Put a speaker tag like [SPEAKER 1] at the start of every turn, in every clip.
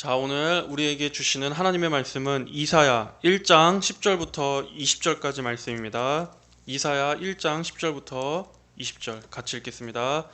[SPEAKER 1] 자, 오늘 우리에게 주시는 하나님의 말씀은 이사야 1장 10절부터 20절까지 말씀입니다. 이사야 1장 10절부터 20절 같이 읽겠습니다.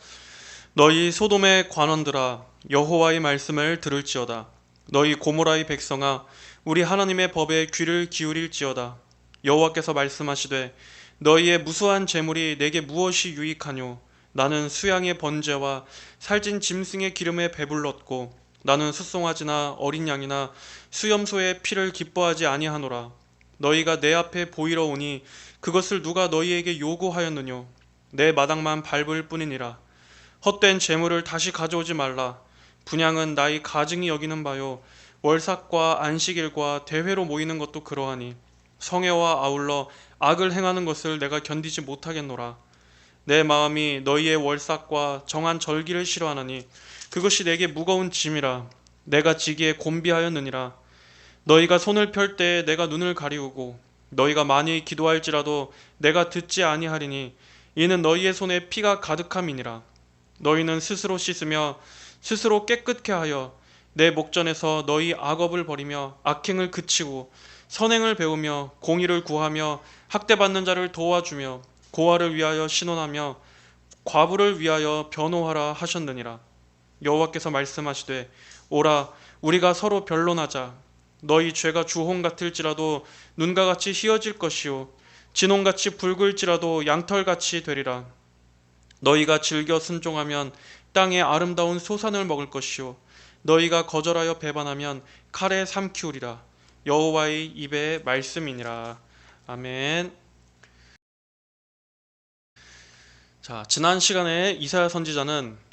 [SPEAKER 1] 너희 소돔의 관원들아, 여호와의 말씀을 들을지어다. 너희 고모라의 백성아, 우리 하나님의 법에 귀를 기울일지어다. 여호와께서 말씀하시되, 너희의 무수한 재물이 내게 무엇이 유익하뇨? 나는 수양의 번제와 살찐 짐승의 기름에 배불렀고, 나는 숫송아지나 어린 양이나 수염소의 피를 기뻐하지 아니하노라. 너희가 내 앞에 보이러 오니 그것을 누가 너희에게 요구하였느뇨? 내 마당만 밟을 뿐이니라. 헛된 재물을 다시 가져오지 말라. 분향은 나의 가증히 여기는 바요, 월삭과 안식일과 대회로 모이는 것도 그러하니 성회와 아울러 악을 행하는 것을 내가 견디지 못하겠노라. 내 마음이 너희의 월삭과 정한 절기를 싫어하나니 그것이 내게 무거운 짐이라. 내가 지기에 곤비하였느니라. 너희가 손을 펼 때에 내가 눈을 가리우고 너희가 많이 기도할지라도 내가 듣지 아니하리니 이는 너희의 손에 피가 가득함이니라. 너희는 스스로 씻으며 스스로 깨끗게 하여 내 목전에서 너희 악업을 버리며 악행을 그치고 선행을 배우며 공의를 구하며 학대받는 자를 도와주며 고아를 위하여 신원하며 과부를 위하여 변호하라 하셨느니라. 여호와께서 말씀하시되, 오라, 우리가 서로 변론하자. 너희 죄가 주홍 같을지라도 눈과 같이 희어질 것이요 진홍같이 붉을지라도 양털같이 되리라. 너희가 즐겨 순종하면 땅의 아름다운 소산을 먹을 것이요 너희가 거절하여 배반하면 칼에 삼키우리라. 여호와의 입의 말씀이니라. 아멘. 자, 지난 시간에 이사야 선지자는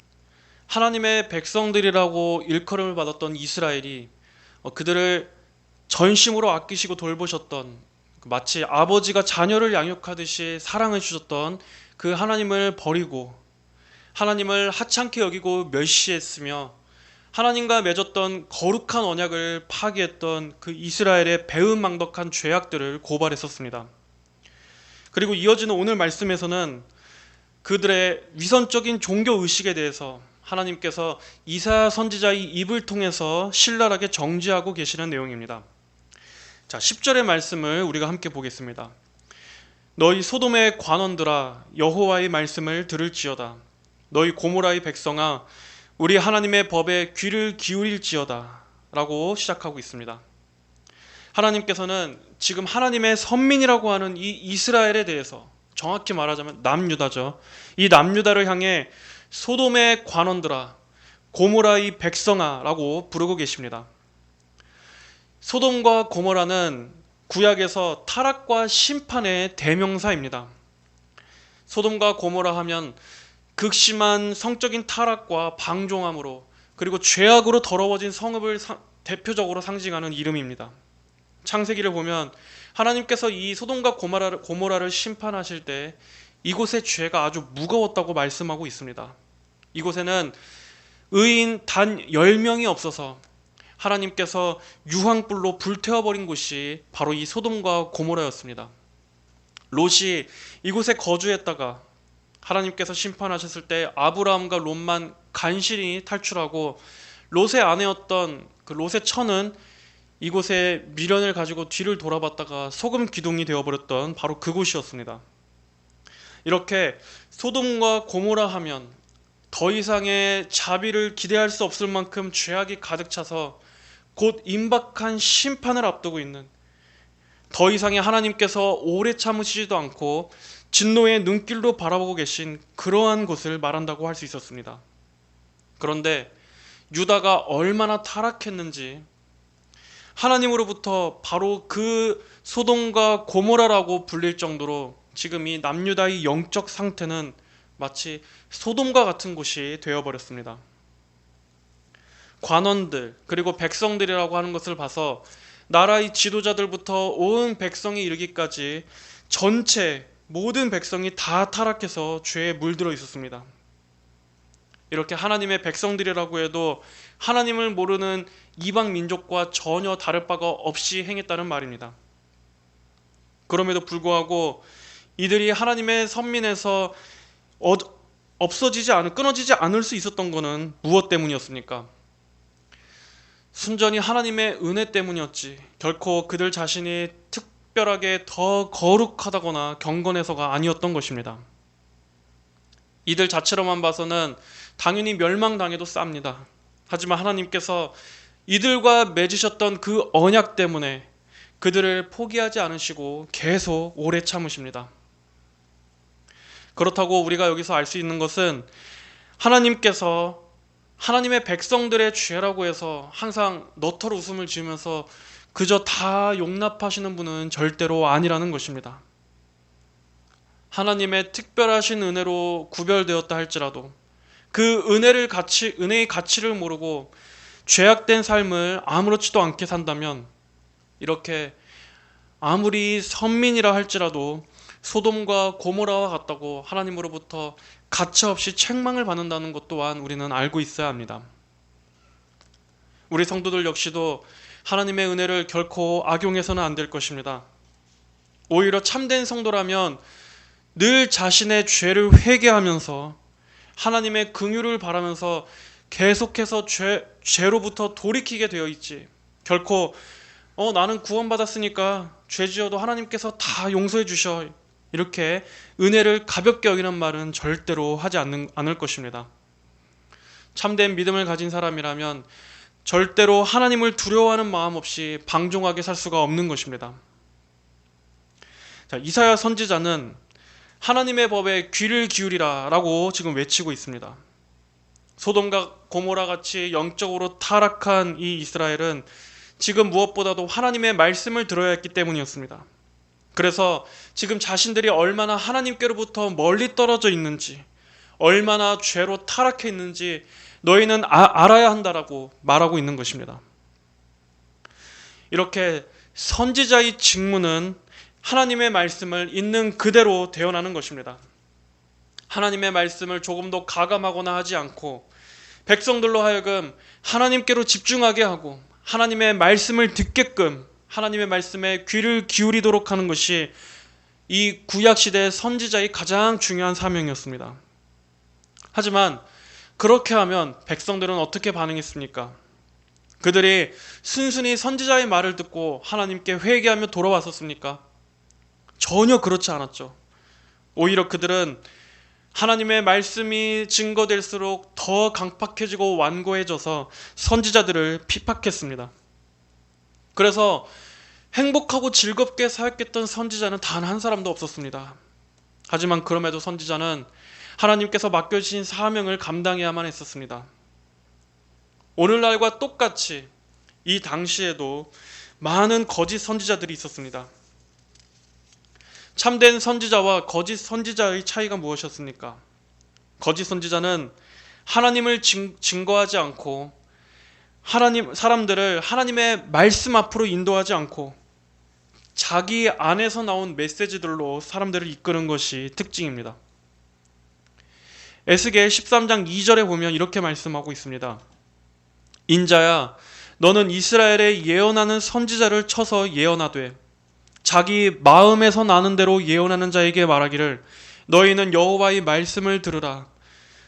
[SPEAKER 1] 하나님의 백성들이라고 일컬음을 받았던 이스라엘이 그들을 전심으로 아끼시고 돌보셨던, 마치 아버지가 자녀를 양육하듯이 사랑해 주셨던 그 하나님을 버리고 하나님을 하찮게 여기고 멸시했으며 하나님과 맺었던 거룩한 언약을 파기했던 그 이스라엘의 배은망덕한 죄악들을 고발했었습니다. 그리고 이어지는 오늘 말씀에서는 그들의 위선적인 종교 의식에 대해서 하나님께서 이사야 선지자의 입을 통해서 신랄하게 정죄하고 계시는 내용입니다. 자, 10절의 말씀을 우리가 함께 보겠습니다. 너희 소돔의 관원들아, 여호와의 말씀을 들을지어다. 너희 고모라의 백성아, 우리 하나님의 법에 귀를 기울일지어다 라고 시작하고 있습니다. 하나님께서는 지금 하나님의 선민이라고 하는 이 이스라엘에 대해서, 정확히 말하자면 남유다죠, 이 남유다를 향해 소돔의 관원들아, 고모라의 백성아 라고 부르고 계십니다. 소돔과 고모라는 구약에서 타락과 심판의 대명사입니다. 소돔과 고모라 하면 극심한 성적인 타락과 방종함으로, 그리고 죄악으로 더러워진 성읍을 대표적으로 상징하는 이름입니다. 창세기를 보면 하나님께서 이 소돔과 고모라를 심판하실 때 이곳의 죄가 아주 무거웠다고 말씀하고 있습니다. 이곳에는 의인 단 10명이 없어서 하나님께서 유황불로 불태워버린 곳이 바로 이 소돔과 고모라였습니다. 롯이 이곳에 거주했다가 하나님께서 심판하셨을 때 아브라함과 롯만 간신히 탈출하고 롯의 아내였던 그 롯의 처는 이곳에 미련을 가지고 뒤를 돌아봤다가 소금 기둥이 되어버렸던 바로 그곳이었습니다. 이렇게 소돔과 고모라 하면 더 이상의 자비를 기대할 수 없을 만큼 죄악이 가득 차서 곧 임박한 심판을 앞두고 있는, 더 이상의 하나님께서 오래 참으시지도 않고 진노의 눈길로 바라보고 계신 그러한 곳을 말한다고 할 수 있었습니다. 그런데 유다가 얼마나 타락했는지 하나님으로부터 바로 그 소돔과 고모라라고 불릴 정도로 지금 이 남유다의 영적 상태는 마치 소돔과 같은 곳이 되어버렸습니다. 관원들 그리고 백성들이라고 하는 것을 봐서 나라의 지도자들부터 온 백성이 이르기까지 전체 모든 백성이 다 타락해서 죄에 물들어 있었습니다. 이렇게 하나님의 백성들이라고 해도 하나님을 모르는 이방 민족과 전혀 다를 바가 없이 행했다는 말입니다. 그럼에도 불구하고 이들이 하나님의 선민에서 끊어지지 않을 수 있었던 것은 무엇 때문이었습니까? 순전히 하나님의 은혜 때문이었지 결코 그들 자신이 특별하게 더 거룩하다거나 경건해서가 아니었던 것입니다. 이들 자체로만 봐서는 당연히 멸망당해도 쌉니다. 하지만 하나님께서 이들과 맺으셨던 그 언약 때문에 그들을 포기하지 않으시고 계속 오래 참으십니다. 그렇다고 우리가 여기서 알 수 있는 것은 하나님께서 하나님의 백성들의 죄라고 해서 항상 너털 웃음을 지으면서 그저 다 용납하시는 분은 절대로 아니라는 것입니다. 하나님의 특별하신 은혜로 구별되었다 할지라도 그 은혜의 가치를 모르고 죄악된 삶을 아무렇지도 않게 산다면 이렇게 아무리 선민이라 할지라도 소돔과 고모라와 같다고 하나님으로부터 가차없이 책망을 받는다는 것 또한 우리는 알고 있어야 합니다. 우리 성도들 역시도 하나님의 은혜를 결코 악용해서는 안 될 것입니다. 오히려 참된 성도라면 늘 자신의 죄를 회개하면서 하나님의 긍휼을 바라면서 계속해서 죄로부터 돌이키게 되어 있지. 결코 나는 구원받았으니까 죄 지어도 하나님께서 다 용서해 주셔 이렇게 은혜를 가볍게 여기는 말은 절대로 하지 않을 것입니다. 참된 믿음을 가진 사람이라면 절대로 하나님을 두려워하는 마음 없이 방종하게 살 수가 없는 것입니다. 자, 이사야 선지자는 하나님의 법에 귀를 기울이라 라고 지금 외치고 있습니다. 소돔과 고모라 같이 영적으로 타락한 이 이스라엘은 지금 무엇보다도 하나님의 말씀을 들어야 했기 때문이었습니다. 그래서 지금 자신들이 얼마나 하나님께로부터 멀리 떨어져 있는지, 얼마나 죄로 타락해 있는지 너희는 알아야 한다라고 말하고 있는 것입니다. 이렇게 선지자의 직무는 하나님의 말씀을 있는 그대로 대언하는 것입니다. 하나님의 말씀을 조금도 가감하거나 하지 않고 백성들로 하여금 하나님께로 집중하게 하고 하나님의 말씀을 듣게끔 하나님의 말씀에 귀를 기울이도록 하는 것이 이 구약시대 선지자의 가장 중요한 사명이었습니다. 하지만 그렇게 하면 백성들은 어떻게 반응했습니까? 그들이 순순히 선지자의 말을 듣고 하나님께 회개하며 돌아왔었습니까? 전혀 그렇지 않았죠. 오히려 그들은 하나님의 말씀이 증거될수록 더 강팍해지고 완고해져서 선지자들을 핍박했습니다. 그래서 행복하고 즐겁게 사역했던 선지자는 단 한 사람도 없었습니다. 하지만 그럼에도 선지자는 하나님께서 맡겨주신 사명을 감당해야만 했었습니다. 오늘날과 똑같이 이 당시에도 많은 거짓 선지자들이 있었습니다. 참된 선지자와 거짓 선지자의 차이가 무엇이었습니까? 거짓 선지자는 하나님을 증거하지 않고 사람들을 하나님의 말씀 앞으로 인도하지 않고 자기 안에서 나온 메시지들로 사람들을 이끄는 것이 특징입니다. 에스겔 13장 2절에 보면 이렇게 말씀하고 있습니다. 인자야, 너는 이스라엘에 예언하는 선지자를 쳐서 예언하되 자기 마음에서 나는 대로 예언하는 자에게 말하기를 너희는 여호와의 말씀을 들으라.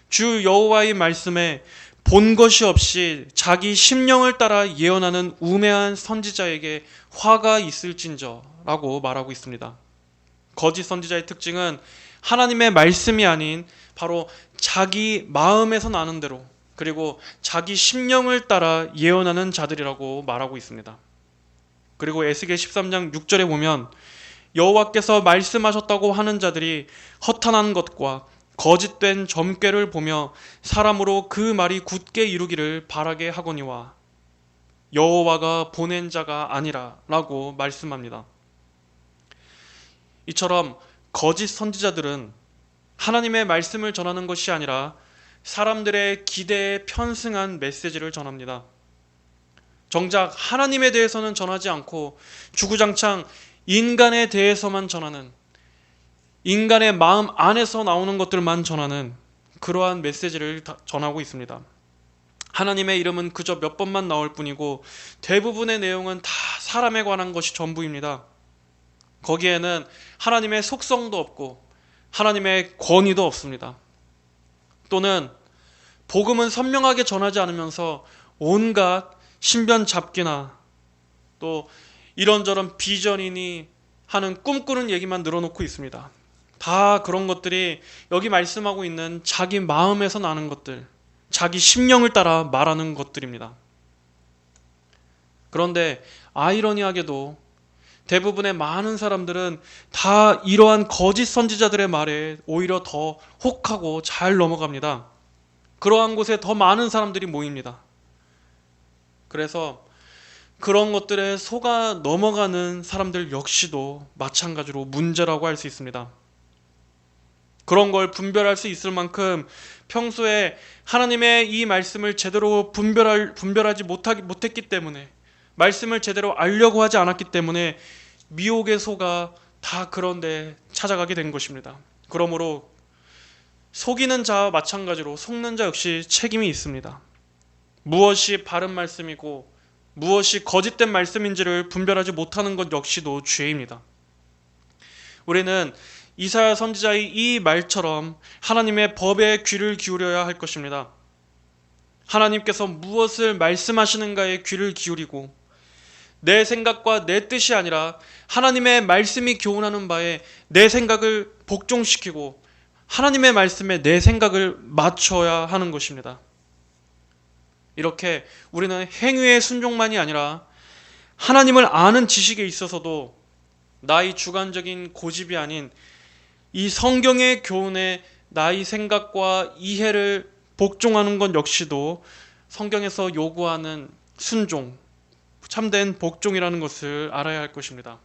[SPEAKER 1] 주 여호와의 말씀에 본 것이 없이 자기 심령을 따라 예언하는 우매한 선지자에게 화가 있을진저 라고 말하고 있습니다. 거짓 선지자의 특징은 하나님의 말씀이 아닌 바로 자기 마음에서 나는 대로 그리고 자기 심령을 따라 예언하는 자들이라고 말하고 있습니다. 그리고 에스겔 13장 6절에 보면 여호와께서 말씀하셨다고 하는 자들이 허탄한 것과 거짓된 점괘를 보며 사람으로 그 말이 굳게 이루기를 바라게 하거니와 여호와가 보낸 자가 아니라 라고 말씀합니다. 이처럼 거짓 선지자들은 하나님의 말씀을 전하는 것이 아니라 사람들의 기대에 편승한 메시지를 전합니다. 정작 하나님에 대해서는 전하지 않고 주구장창 인간에 대해서만 전하는, 인간의 마음 안에서 나오는 것들만 전하는 그러한 메시지를 전하고 있습니다. 하나님의 이름은 그저 몇 번만 나올 뿐이고 대부분의 내용은 다 사람에 관한 것이 전부입니다. 거기에는 하나님의 속성도 없고 하나님의 권위도 없습니다. 또는 복음은 선명하게 전하지 않으면서 온갖 신변 잡기나 또 이런저런 비전이니 하는 꿈꾸는 얘기만 늘어놓고 있습니다. 다 그런 것들이 여기 말씀하고 있는 자기 마음에서 나는 것들, 자기 심령을 따라 말하는 것들입니다. 그런데 아이러니하게도 대부분의 많은 사람들은 다 이러한 거짓 선지자들의 말에 오히려 더 혹하고 잘 넘어갑니다. 그러한 곳에 더 많은 사람들이 모입니다. 그래서 그런 것들에 속아 넘어가는 사람들 역시도 마찬가지로 문제라고 할 수 있습니다. 그런 걸 분별할 수 있을 만큼 평소에 하나님의 이 말씀을 제대로 분별하지 못했기 때문에, 말씀을 제대로 알려고 하지 않았기 때문에 미혹의 소가 다 그런데 찾아가게 된 것입니다. 그러므로 속이는 자와 마찬가지로 속는 자 역시 책임이 있습니다. 무엇이 바른 말씀이고 무엇이 거짓된 말씀인지를 분별하지 못하는 것 역시도 죄입니다. 우리는 이사야 선지자의 이 말처럼 하나님의 법에 귀를 기울여야 할 것입니다. 하나님께서 무엇을 말씀하시는가에 귀를 기울이고 내 생각과 내 뜻이 아니라 하나님의 말씀이 교훈하는 바에 내 생각을 복종시키고 하나님의 말씀에 내 생각을 맞춰야 하는 것입니다. 이렇게 우리는 행위의 순종만이 아니라 하나님을 아는 지식에 있어서도 나의 주관적인 고집이 아닌 이 성경의 교훈에 나의 생각과 이해를 복종하는 것 역시도 성경에서 요구하는 순종, 참된 복종이라는 것을 알아야 할 것입니다.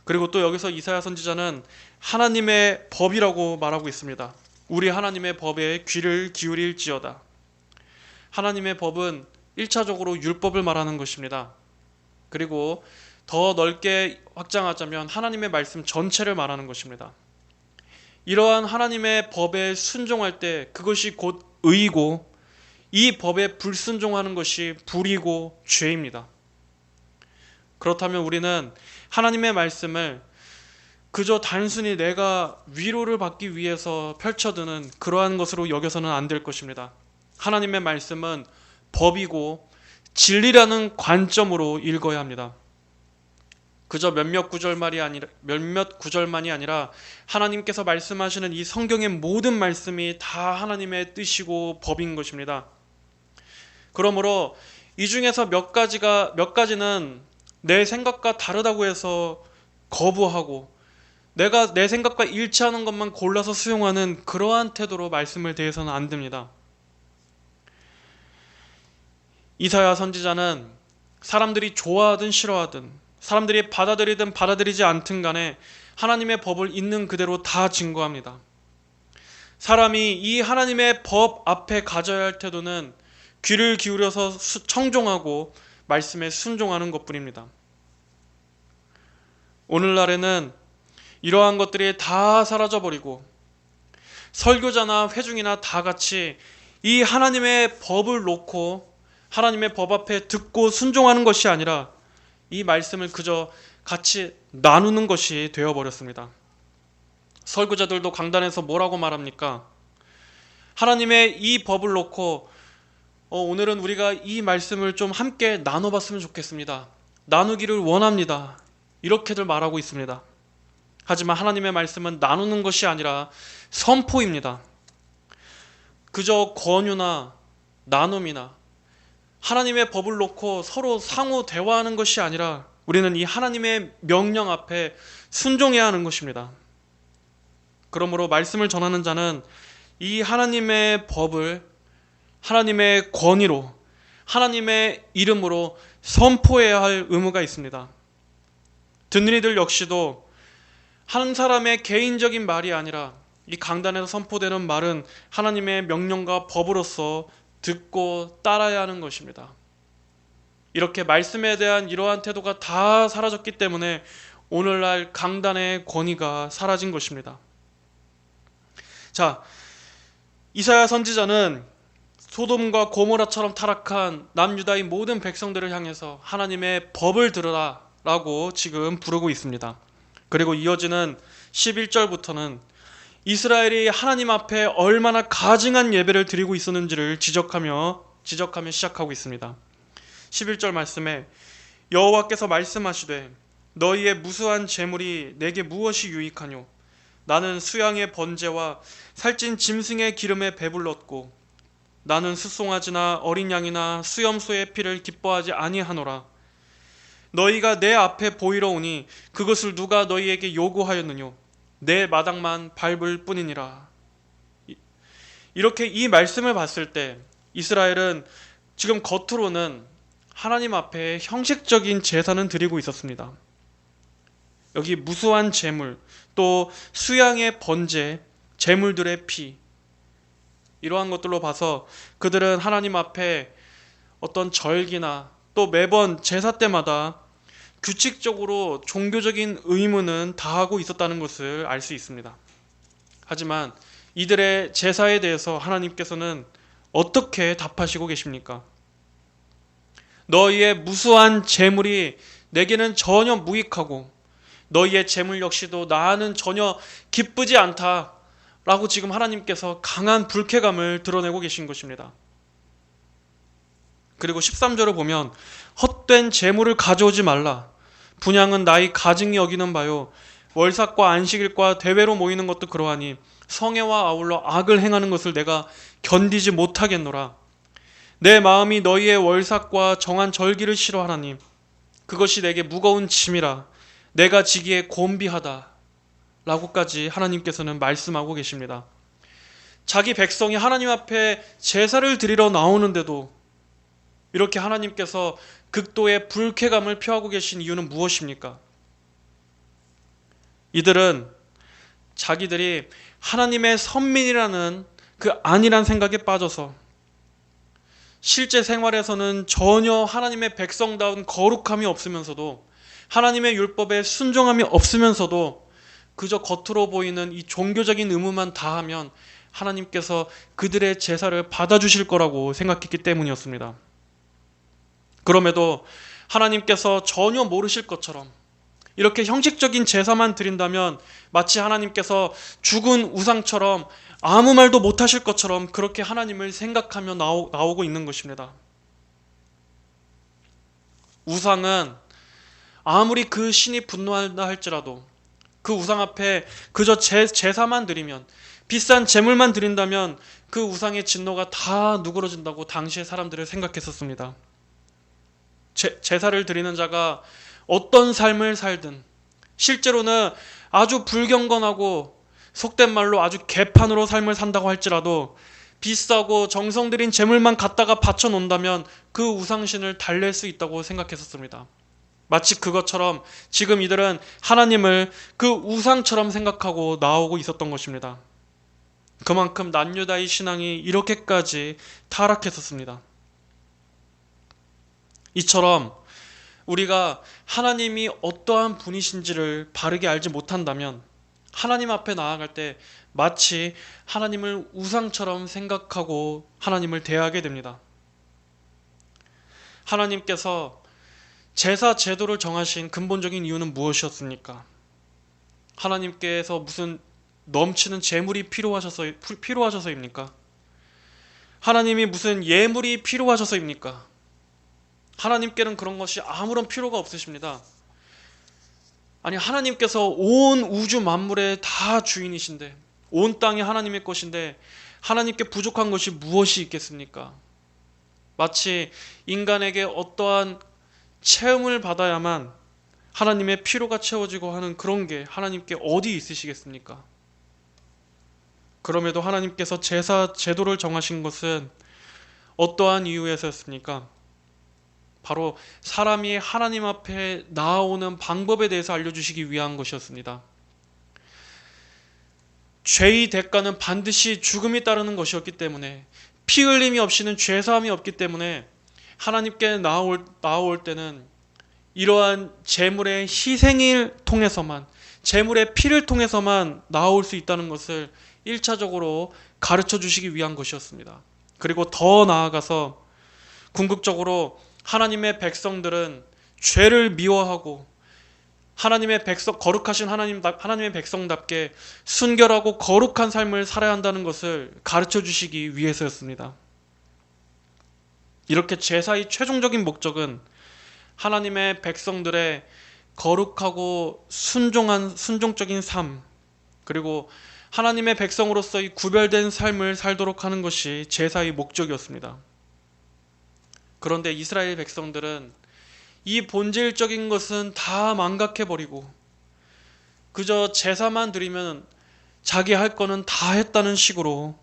[SPEAKER 1] 그리고 또 여기서 이사야 선지자는 하나님의 법이라고 말하고 있습니다. 우리 하나님의 법에 귀를 기울일지어다. 하나님의 법은 1차적으로 율법을 말하는 것입니다. 그리고 더 넓게 확장하자면 하나님의 말씀 전체를 말하는 것입니다. 이러한 하나님의 법에 순종할 때 그것이 곧 의이고 이 법에 불순종하는 것이 불이고 죄입니다. 그렇다면 우리는 하나님의 말씀을 그저 단순히 내가 위로를 받기 위해서 펼쳐드는 그러한 것으로 여겨서는 안 될 것입니다. 하나님의 말씀은 법이고 진리라는 관점으로 읽어야 합니다. 그저 몇몇 구절만이 아니라 하나님께서 말씀하시는 이 성경의 모든 말씀이 다 하나님의 뜻이고 법인 것입니다. 그러므로 이 중에서 몇 가지는 내 생각과 다르다고 해서 거부하고 내가 내 생각과 일치하는 것만 골라서 수용하는 그러한 태도로 말씀을 대해서는 안 됩니다. 이사야 선지자는 사람들이 좋아하든 싫어하든 사람들이 받아들이든 받아들이지 않든 간에 하나님의 법을 있는 그대로 다 증거합니다. 사람이 이 하나님의 법 앞에 가져야 할 태도는 귀를 기울여서 청종하고 말씀에 순종하는 것뿐입니다. 오늘날에는 이러한 것들이 다 사라져버리고 설교자나 회중이나 다 같이 이 하나님의 법을 놓고 하나님의 법 앞에 듣고 순종하는 것이 아니라 이 말씀을 그저 같이 나누는 것이 되어버렸습니다. 설교자들도 강단에서 뭐라고 말합니까? 하나님의 이 법을 놓고 오늘은 우리가 이 말씀을 좀 함께 나눠봤으면 좋겠습니다. 나누기를 원합니다. 이렇게들 말하고 있습니다. 하지만 하나님의 말씀은 나누는 것이 아니라 선포입니다. 그저 권유나 나눔이나 하나님의 법을 놓고 서로 상호 대화하는 것이 아니라 우리는 이 하나님의 명령 앞에 순종해야 하는 것입니다. 그러므로 말씀을 전하는 자는 이 하나님의 법을 하나님의 권위로 하나님의 이름으로 선포해야 할 의무가 있습니다. 듣는 이들 역시도 한 사람의 개인적인 말이 아니라 이 강단에서 선포되는 말은 하나님의 명령과 법으로서 듣고 따라야 하는 것입니다. 이렇게 말씀에 대한 이러한 태도가 다 사라졌기 때문에 오늘날 강단의 권위가 사라진 것입니다. 자, 이사야 선지자는 소돔과 고모라처럼 타락한 남유다의 모든 백성들을 향해서 하나님의 법을 들으라 라고 지금 부르고 있습니다. 그리고 이어지는 11절부터는 이스라엘이 하나님 앞에 얼마나 가증한 예배를 드리고 있었는지를 지적하며 지적하며 시작하고 있습니다. 11절 말씀에 여호와께서 말씀하시되 너희의 무수한 재물이 내게 무엇이 유익하뇨? 나는 수양의 번제와 살찐 짐승의 기름에 배불렀고 나는 숫송아지나 어린 양이나 수염소의 피를 기뻐하지 아니하노라. 너희가 내 앞에 보이러 오니 그것을 누가 너희에게 요구하였느뇨? 내 마당만 밟을 뿐이니라. 이렇게 이 말씀을 봤을 때 이스라엘은 지금 겉으로는 하나님 앞에 형식적인 제사는 드리고 있었습니다. 여기 무수한 제물, 또 수양의 번제, 제물들의 피, 이러한 것들로 봐서 그들은 하나님 앞에 어떤 절기나 또 매번 제사 때마다 규칙적으로 종교적인 의무는 다하고 있었다는 것을 알 수 있습니다. 하지만 이들의 제사에 대해서 하나님께서는 어떻게 답하시고 계십니까? 너희의 무수한 재물이 내게는 전혀 무익하고 너희의 재물 역시도 나는 전혀 기쁘지 않다 라고 지금 하나님께서 강한 불쾌감을 드러내고 계신 것입니다. 그리고 13절을 보면 헛된 재물을 가져오지 말라. 분향은 나의 가증이 여기는 바요. 월삭과 안식일과 대회로 모이는 것도 그러하니 성회와 아울러 악을 행하는 것을 내가 견디지 못하겠노라. 내 마음이 너희의 월삭과 정한 절기를 싫어하나니 그것이 내게 무거운 짐이라 내가 지기에 곤비하다 라고까지 하나님께서는 말씀하고 계십니다. 자기 백성이 하나님 앞에 제사를 드리러 나오는데도 이렇게 하나님께서 극도의 불쾌감을 표하고 계신 이유는 무엇입니까? 이들은 자기들이 하나님의 선민이라는 그 안일한 생각에 빠져서 실제 생활에서는 전혀 하나님의 백성다운 거룩함이 없으면서도 하나님의 율법에 순종함이 없으면서도 그저 겉으로 보이는 이 종교적인 의무만 다하면 하나님께서 그들의 제사를 받아주실 거라고 생각했기 때문이었습니다. 그럼에도 하나님께서 전혀 모르실 것처럼 이렇게 형식적인 제사만 드린다면 마치 하나님께서 죽은 우상처럼 아무 말도 못하실 것처럼 그렇게 하나님을 생각하며 나오고 있는 것입니다. 우상은 아무리 그 신이 분노한다 할지라도 그 우상 앞에 그저 제사만 드리면, 비싼 제물만 드린다면 그 우상의 진노가 다 누그러진다고 당시의 사람들을 생각했었습니다. 제사를 드리는 자가 어떤 삶을 살든 실제로는 아주 불경건하고 속된 말로 아주 개판으로 삶을 산다고 할지라도 비싸고 정성 들인 제물만 갖다가 바쳐 놓는다면 그 우상신을 달랠 수 있다고 생각했었습니다. 마치 그것처럼 지금 이들은 하나님을 그 우상처럼 생각하고 나오고 있었던 것입니다. 그만큼 난유다의 신앙이 이렇게까지 타락했었습니다. 이처럼 우리가 하나님이 어떠한 분이신지를 바르게 알지 못한다면 하나님 앞에 나아갈 때 마치 하나님을 우상처럼 생각하고 하나님을 대하게 됩니다. 하나님께서 제사 제도를 정하신 근본적인 이유는 무엇이었습니까? 하나님께서 무슨 넘치는 재물이 필요하셔서입니까? 하나님이 무슨 예물이 필요하셔서입니까? 하나님께는 그런 것이 아무런 필요가 없으십니다. 아니, 하나님께서 온 우주 만물의 다 주인이신데, 온 땅이 하나님의 것인데 하나님께 부족한 것이 무엇이 있겠습니까? 마치 인간에게 어떠한 체험을 받아야만 하나님의 필요가 채워지고 하는 그런 게 하나님께 어디 있으시겠습니까? 그럼에도 하나님께서 제사 제도를 정하신 것은 어떠한 이유에서였습니까? 바로 사람이 하나님 앞에 나아오는 방법에 대해서 알려주시기 위한 것이었습니다. 죄의 대가는 반드시 죽음이 따르는 것이었기 때문에, 피 흘림이 없이는 죄사함이 없기 때문에 하나님께 나올 때는 이러한 제물의 희생을 통해서만, 제물의 피를 통해서만 나올 수 있다는 것을 1차적으로 가르쳐 주시기 위한 것이었습니다. 그리고 더 나아가서 궁극적으로 하나님의 백성들은 죄를 미워하고 하나님의 백성, 거룩하신 하나님의 백성답게 순결하고 거룩한 삶을 살아야 한다는 것을 가르쳐 주시기 위해서였습니다. 이렇게 제사의 최종적인 목적은 하나님의 백성들의 거룩하고 순종적인 삶, 그리고 하나님의 백성으로서의 구별된 삶을 살도록 하는 것이 제사의 목적이었습니다. 그런데 이스라엘 백성들은 이 본질적인 것은 다 망각해버리고 그저 제사만 드리면 자기 할 거는 다 했다는 식으로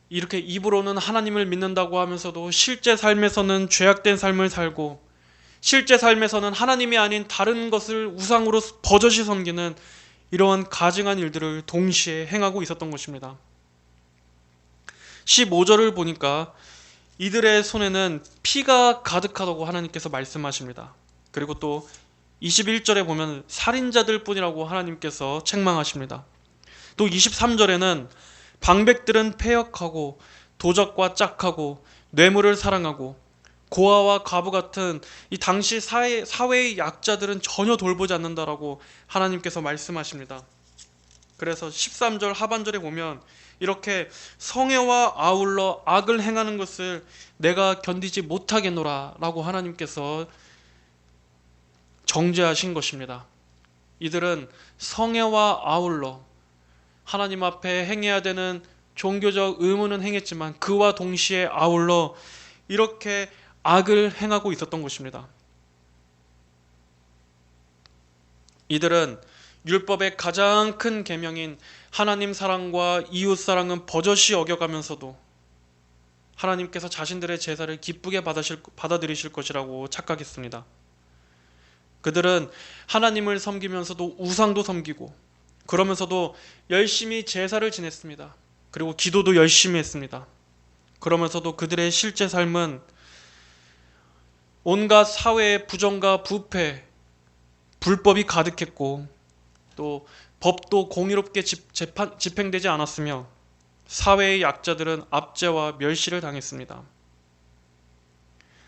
[SPEAKER 1] 이렇게 입으로는 하나님을 믿는다고 하면서도 실제 삶에서는 죄악된 삶을 살고 실제 삶에서는 하나님이 아닌 다른 것을 우상으로 버젓이 섬기는 이러한 가증한 일들을 동시에 행하고 있었던 것입니다. 15절을 보니까 이들의 손에는 피가 가득하다고 하나님께서 말씀하십니다. 그리고 또 21절에 보면 살인자들 뿐이라고 하나님께서 책망하십니다. 또 23절에는 방백들은 패역하고 도적과 짝하고 뇌물을 사랑하고 고아와 과부 같은 이 당시 사회의 약자들은 전혀 돌보지 않는다라고 하나님께서 말씀하십니다. 그래서 13절 하반절에 보면 이렇게 성애와 아울러 악을 행하는 것을 내가 견디지 못하겠노라 라고 하나님께서 정죄하신 것입니다. 이들은 성애와 아울러 하나님 앞에 행해야 되는 종교적 의무는 행했지만 그와 동시에 아울러 이렇게 악을 행하고 있었던 것입니다. 이들은 율법의 가장 큰 계명인 하나님 사랑과 이웃 사랑은 버젓이 어겨가면서도 하나님께서 자신들의 제사를 기쁘게 받아들이실 것이라고 착각했습니다. 그들은 하나님을 섬기면서도 우상도 섬기고 그러면서도 열심히 제사를 지냈습니다. 그리고 기도도 열심히 했습니다. 그러면서도 그들의 실제 삶은 온갖 사회의 부정과 부패, 불법이 가득했고 또 법도 공의롭게 집행되지 않았으며 사회의 약자들은 압제와 멸시를 당했습니다.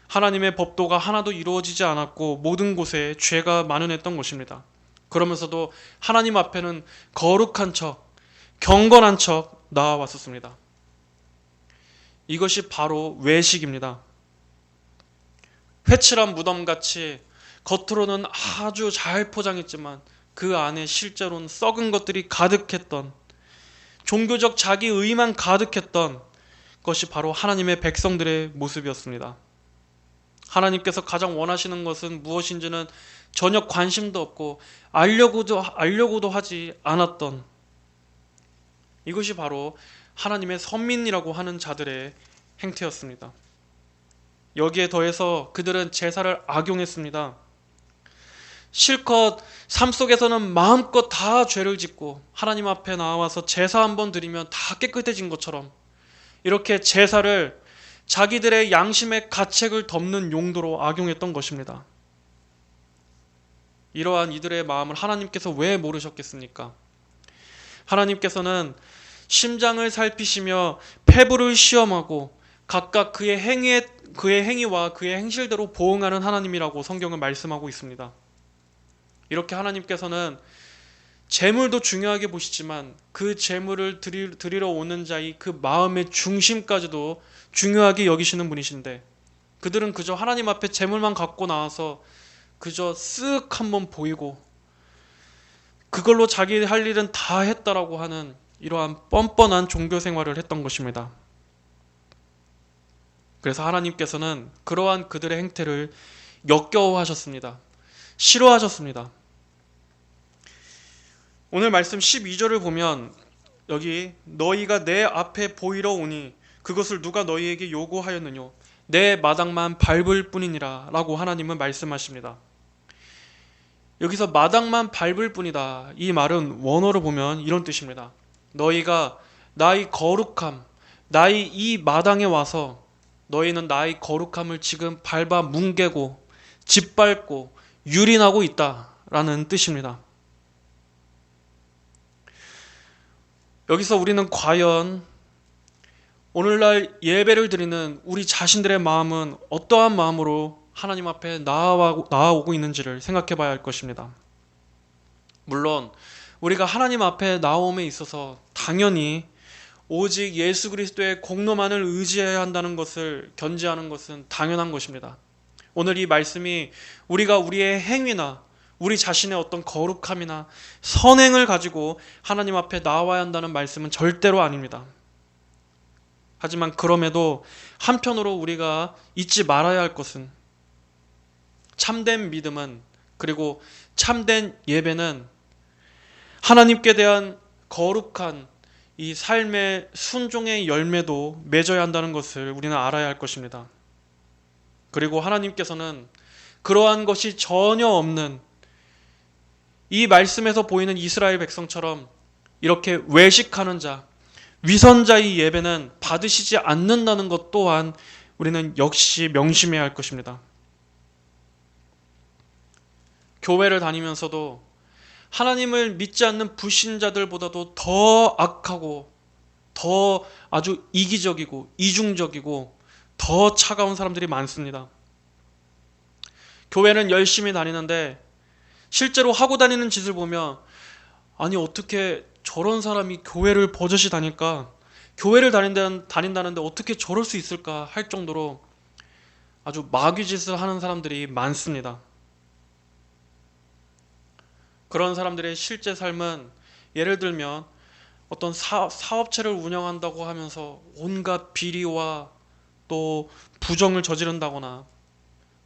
[SPEAKER 1] 하나님의 법도가 하나도 이루어지지 않았고 모든 곳에 죄가 만연했던 것입니다. 그러면서도 하나님 앞에는 거룩한 척, 경건한 척 나아왔었습니다. 이것이 바로 외식입니다. 회칠한 무덤같이 겉으로는 아주 잘 포장했지만 그 안에 실제로는 썩은 것들이 가득했던 종교적 자기의만 가득했던 것이 바로 하나님의 백성들의 모습이었습니다. 하나님께서 가장 원하시는 것은 무엇인지는 전혀 관심도 없고 알려고도 하지 않았던 이것이 바로 하나님의 선민이라고 하는 자들의 행태였습니다. 여기에 더해서 그들은 제사를 악용했습니다. 실컷 삶 속에서는 마음껏 다 죄를 짓고 하나님 앞에 나와서 제사 한번 드리면 다 깨끗해진 것처럼 이렇게 제사를 자기들의 양심의 가책을 덮는 용도로 악용했던 것입니다. 이러한 이들의 마음을 하나님께서 왜 모르셨겠습니까? 하나님께서는 심장을 살피시며 폐부를 시험하고 각각 그의 행위와 그의 행실대로 보응하는 하나님이라고 성경은 말씀하고 있습니다. 이렇게 하나님께서는 재물도 중요하게 보시지만 그 재물을 드리러 오는 자의 그 마음의 중심까지도 중요하게 여기시는 분이신데 그들은 그저 하나님 앞에 재물만 갖고 나와서 그저 쓱 한번 보이고 그걸로 자기 할 일은 다 했다라고 하는 이러한 뻔뻔한 종교 생활을 했던 것입니다. 그래서 하나님께서는 그러한 그들의 행태를 역겨워하셨습니다. 싫어하셨습니다. 오늘 말씀 12절을 보면 여기 너희가 내 앞에 보이러 오니 그것을 누가 너희에게 요구하였느냐 내 마당만 밟을 뿐이니라 라고 하나님은 말씀하십니다. 여기서 마당만 밟을 뿐이다. 이 말은 원어로 보면 이런 뜻입니다. 너희가 나의 거룩함, 나의 이 마당에 와서 너희는 나의 거룩함을 지금 밟아 뭉개고 짓밟고 유린하고 있다라는 뜻입니다. 여기서 우리는 과연 오늘날 예배를 드리는 우리 자신들의 마음은 어떠한 마음으로 하나님 앞에 나아오고 있는지를 생각해 봐야 할 것입니다. 물론 우리가 하나님 앞에 나옴에 있어서 당연히 오직 예수 그리스도의 공로만을 의지해야 한다는 것을 견지하는 것은 당연한 것입니다. 오늘 이 말씀이 우리가 우리의 행위나 우리 자신의 어떤 거룩함이나 선행을 가지고 하나님 앞에 나와야 한다는 말씀은 절대로 아닙니다. 하지만 그럼에도 한편으로 우리가 잊지 말아야 할 것은 참된 믿음은, 그리고 참된 예배는 하나님께 대한 거룩한 이 삶의 순종의 열매도 맺어야 한다는 것을 우리는 알아야 할 것입니다. 그리고 하나님께서는 그러한 것이 전혀 없는 이 말씀에서 보이는 이스라엘 백성처럼 이렇게 외식하는 자, 위선자의 예배는 받으시지 않는다는 것 또한 우리는 역시 명심해야 할 것입니다. 교회를 다니면서도 하나님을 믿지 않는 불신자들보다도 더 악하고 더 아주 이기적이고 이중적이고 더 차가운 사람들이 많습니다. 교회는 열심히 다니는데 실제로 하고 다니는 짓을 보면, 아니 어떻게 저런 사람이 교회를 버젓이 다닐까? 교회를 다닌다는데 어떻게 저럴 수 있을까? 할 정도로 아주 마귀짓을 하는 사람들이 많습니다. 그런 사람들의 실제 삶은, 예를 들면 어떤 사업체를 운영한다고 하면서 온갖 비리와 또 부정을 저지른다거나,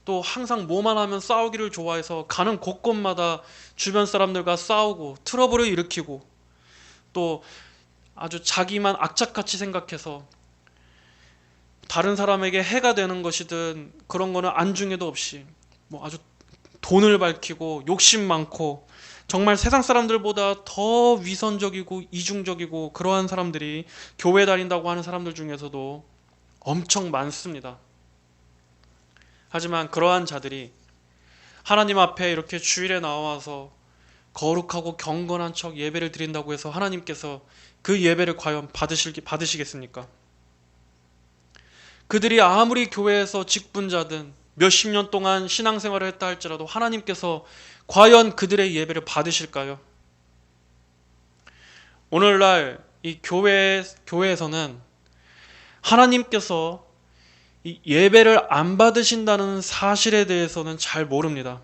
[SPEAKER 1] 또 항상 뭐만 하면 싸우기를 좋아해서 가는 곳곳마다 주변 사람들과 싸우고 트러블을 일으키고, 또 아주 자기만 악착같이 생각해서 다른 사람에게 해가 되는 것이든 그런 거는 안중에도 없이 뭐 아주 돈을 밝히고 욕심 많고 정말 세상 사람들보다 더 위선적이고 이중적이고 그러한 사람들이 교회 다닌다고 하는 사람들 중에서도 엄청 많습니다. 하지만 그러한 자들이 하나님 앞에 이렇게 주일에 나와서 거룩하고 경건한 척 예배를 드린다고 해서 하나님께서 그 예배를 과연 받으시겠습니까? 그들이 아무리 교회에서 직분자든 몇십 년 동안 신앙생활을 했다 할지라도 하나님께서 과연 그들의 예배를 받으실까요? 오늘날 이 교회에서는 하나님께서 이 예배를 안 받으신다는 사실에 대해서는 잘 모릅니다.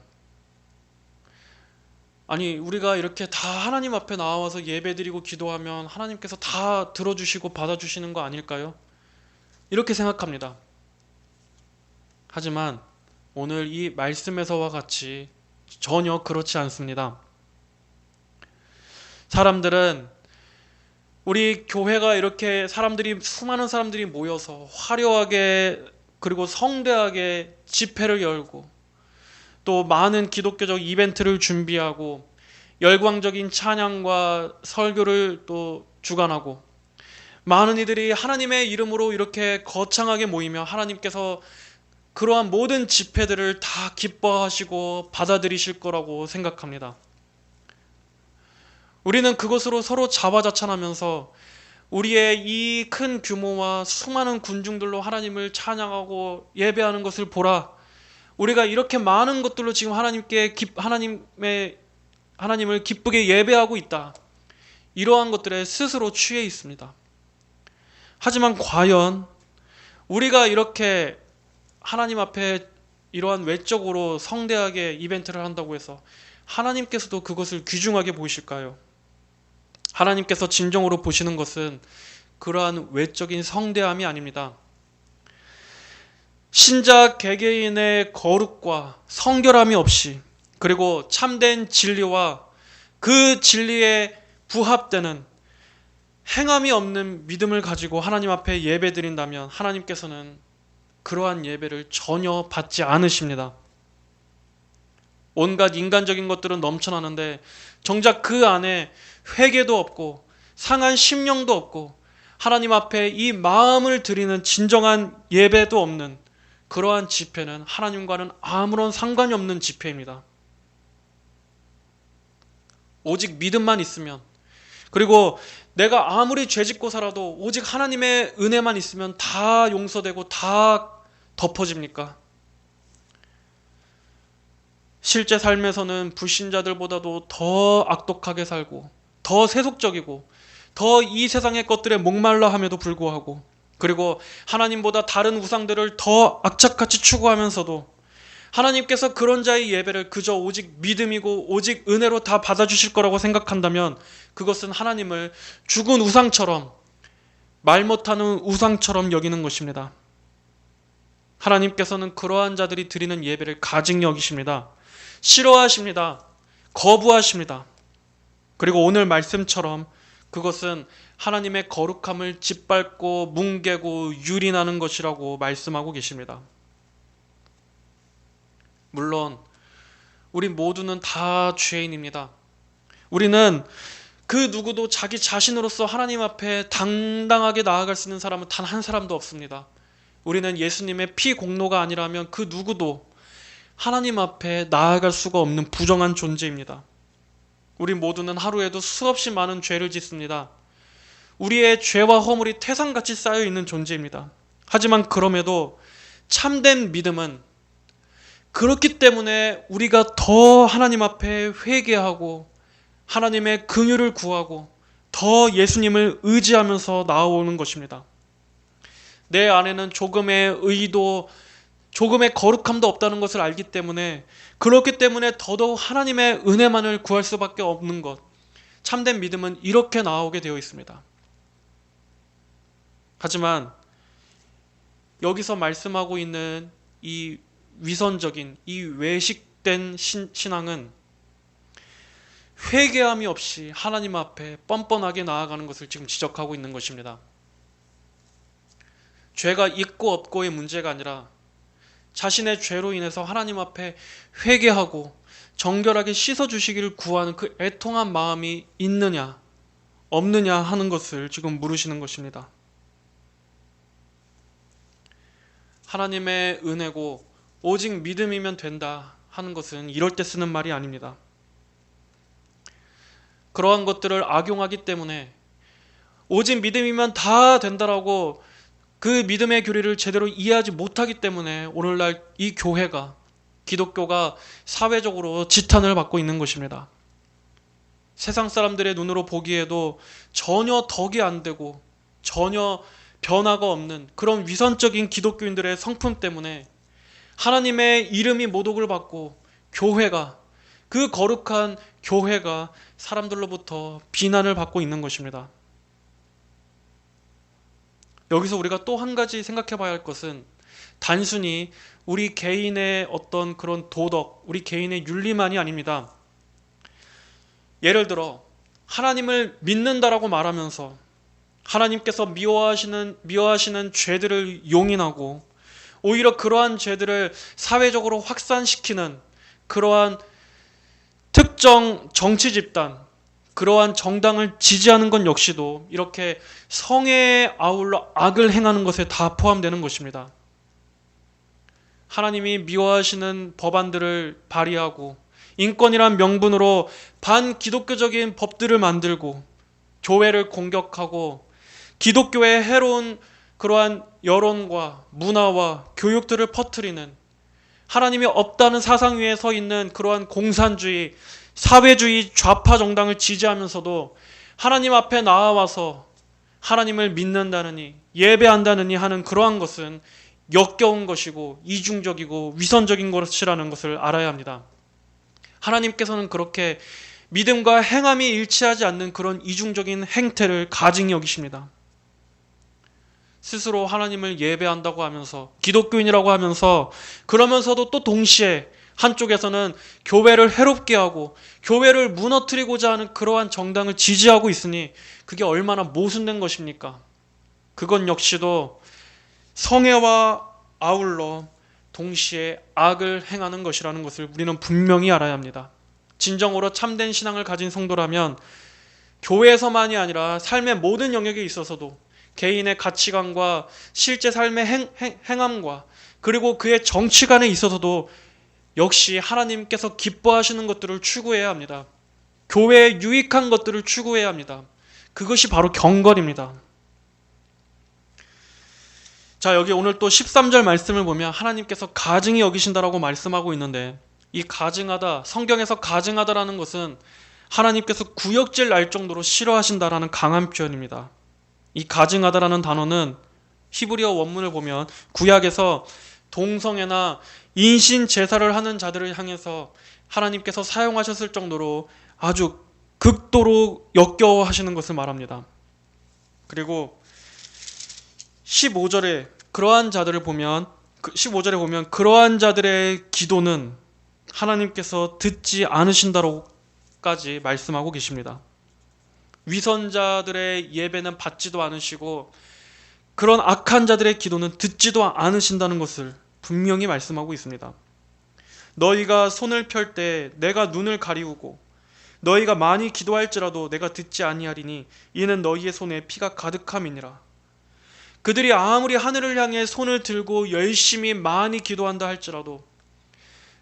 [SPEAKER 1] 아니, 우리가 이렇게 다 하나님 앞에 나와서 예배드리고 기도하면 하나님께서 다 들어주시고 받아주시는 거 아닐까요? 이렇게 생각합니다. 하지만 오늘 이 말씀에서와 같이 전혀 그렇지 않습니다. 사람들은 우리 교회가 이렇게 수많은 사람들이 모여서 화려하게 그리고 성대하게 집회를 열고 또 많은 기독교적 이벤트를 준비하고 열광적인 찬양과 설교를 또 주관하고 많은 이들이 하나님의 이름으로 이렇게 거창하게 모이며 하나님께서 그러한 모든 집회들을 다 기뻐하시고 받아들이실 거라고 생각합니다. 우리는 그것으로 서로 자화자찬하면서 우리의 이 큰 규모와 수많은 군중들로 하나님을 찬양하고 예배하는 것을 보라. 우리가 이렇게 많은 것들로 지금 하나님을 기쁘게 예배하고 있다. 이러한 것들에 스스로 취해 있습니다. 하지만 과연 우리가 이렇게 하나님 앞에 이러한 외적으로 성대하게 이벤트를 한다고 해서 하나님께서도 그것을 귀중하게 보실까요? 하나님께서 진정으로 보시는 것은 그러한 외적인 성대함이 아닙니다. 신자 개개인의 거룩과 성결함이 없이, 그리고 참된 진리와 그 진리에 부합되는 행함이 없는 믿음을 가지고 하나님 앞에 예배드린다면 하나님께서는 그러한 예배를 전혀 받지 않으십니다. 온갖 인간적인 것들은 넘쳐나는데 정작 그 안에 회개도 없고 상한 심령도 없고 하나님 앞에 이 마음을 드리는 진정한 예배도 없는 그러한 집회는 하나님과는 아무런 상관이 없는 집회입니다. 오직 믿음만 있으면, 그리고 내가 아무리 죄짓고 살아도 오직 하나님의 은혜만 있으면 다 용서되고 다 덮어집니까? 실제 삶에서는 불신자들보다도 더 악독하게 살고 더 세속적이고 더 이 세상의 것들에 목말라 함에도 불구하고, 그리고 하나님보다 다른 우상들을 더 악착같이 추구하면서도 하나님께서 그런 자의 예배를 그저 오직 믿음이고 오직 은혜로 다 받아주실 거라고 생각한다면 그것은 하나님을 죽은 우상처럼, 말 못하는 우상처럼 여기는 것입니다. 하나님께서는 그러한 자들이 드리는 예배를 가증히 여기십니다. 싫어하십니다. 거부하십니다. 그리고 오늘 말씀처럼 그것은 하나님의 거룩함을 짓밟고 뭉개고 유린하는 것이라고 말씀하고 계십니다. 물론 우리 모두는 다 죄인입니다. 우리는 그 누구도 자기 자신으로서 하나님 앞에 당당하게 나아갈 수 있는 사람은 단 한 사람도 없습니다. 우리는 예수님의 피 공로가 아니라면 그 누구도 하나님 앞에 나아갈 수가 없는 부정한 존재입니다. 우리 모두는 하루에도 수없이 많은 죄를 짓습니다. 우리의 죄와 허물이 태산같이 쌓여 있는 존재입니다. 하지만 그럼에도 참된 믿음은 그렇기 때문에 우리가 더 하나님 앞에 회개하고 하나님의 긍휼을 구하고 더 예수님을 의지하면서 나아오는 것입니다. 내 안에는 조금의 의도, 조금의 거룩함도 없다는 것을 알기 때문에, 그렇기 때문에 더더욱 하나님의 은혜만을 구할 수밖에 없는 것. 참된 믿음은 이렇게 나오게 되어 있습니다. 하지만 여기서 말씀하고 있는 이 위선적인, 이 외식된 신앙은 회개함이 없이 하나님 앞에 뻔뻔하게 나아가는 것을 지금 지적하고 있는 것입니다. 죄가 있고 없고의 문제가 아니라 자신의 죄로 인해서 하나님 앞에 회개하고 정결하게 씻어주시기를 구하는 그 애통한 마음이 있느냐 없느냐 하는 것을 지금 물으시는 것입니다. 하나님의 은혜고 오직 믿음이면 된다 하는 것은 이럴 때 쓰는 말이 아닙니다. 그러한 것들을 악용하기 때문에 오직 믿음이면 다 된다라고 그 믿음의 교리를 제대로 이해하지 못하기 때문에 오늘날 이 교회가, 기독교가 사회적으로 지탄을 받고 있는 것입니다. 세상 사람들의 눈으로 보기에도 전혀 덕이 안 되고 전혀 변화가 없는 그런 위선적인 기독교인들의 성품 때문에 하나님의 이름이 모독을 받고 교회가, 그 거룩한 교회가 사람들로부터 비난을 받고 있는 것입니다. 여기서 우리가 또 한 가지 생각해 봐야 할 것은 단순히 우리 개인의 어떤 그런 도덕, 우리 개인의 윤리만이 아닙니다. 예를 들어 하나님을 믿는다라고 말하면서 하나님께서 미워하시는 죄들을 용인하고 오히려 그러한 죄들을 사회적으로 확산시키는 그러한 특정 정치 집단, 그러한 정당을 지지하는 것 역시도 이렇게 성애에 아울러 악을 행하는 것에 다 포함되는 것입니다. 하나님이 미워하시는 법안들을 발의하고 인권이란 명분으로 반기독교적인 법들을 만들고 교회를 공격하고 기독교의 해로운 그러한 여론과 문화와 교육들을 퍼뜨리는, 하나님이 없다는 사상 위에 서 있는 그러한 공산주의, 사회주의 좌파 정당을 지지하면서도 하나님 앞에 나와서 하나님을 믿는다느니 예배한다느니 하는 그러한 것은 역겨운 것이고 이중적이고 위선적인 것이라는 것을 알아야 합니다. 하나님께서는 그렇게 믿음과 행함이 일치하지 않는 그런 이중적인 행태를 가증히 여기십니다. 스스로 하나님을 예배한다고 하면서 기독교인이라고 하면서 그러면서도 또 동시에 한쪽에서는 교회를 해롭게 하고 교회를 무너뜨리고자 하는 그러한 정당을 지지하고 있으니 그게 얼마나 모순된 것입니까? 그건 역시도 성애와 아울러 동시에 악을 행하는 것이라는 것을 우리는 분명히 알아야 합니다. 진정으로 참된 신앙을 가진 성도라면 교회에서만이 아니라 삶의 모든 영역에 있어서도 개인의 가치관과 실제 삶의 행함과 그리고 그의 정치관에 있어서도 역시 하나님께서 기뻐하시는 것들을 추구해야 합니다. 교회에 유익한 것들을 추구해야 합니다. 그것이 바로 경건입니다. 자, 여기 오늘 또 13절 말씀을 보면 하나님께서 가증히 여기신다라고 말씀하고 있는데, 이 가증하다, 성경에서 가증하다라는 것은 하나님께서 구역질 날 정도로 싫어하신다라는 강한 표현입니다. 이 가증하다라는 단어는 히브리어 원문을 보면 구약에서 동성애나 인신 제사를 하는 자들을 향해서 하나님께서 사용하셨을 정도로 아주 극도로 역겨워하시는 것을 말합니다. 그리고 15절에 그러한 자들을 보면 15절에 보면 그러한 자들의 기도는 하나님께서 듣지 않으신다고까지 말씀하고 계십니다. 위선자들의 예배는 받지도 않으시고 그런 악한 자들의 기도는 듣지도 않으신다는 것을 분명히 말씀하고 있습니다. 너희가 손을 펼 때 내가 눈을 가리우고 너희가 많이 기도할지라도 내가 듣지 아니하리니 이는 너희의 손에 피가 가득함이니라. 그들이 아무리 하늘을 향해 손을 들고 열심히 많이 기도한다 할지라도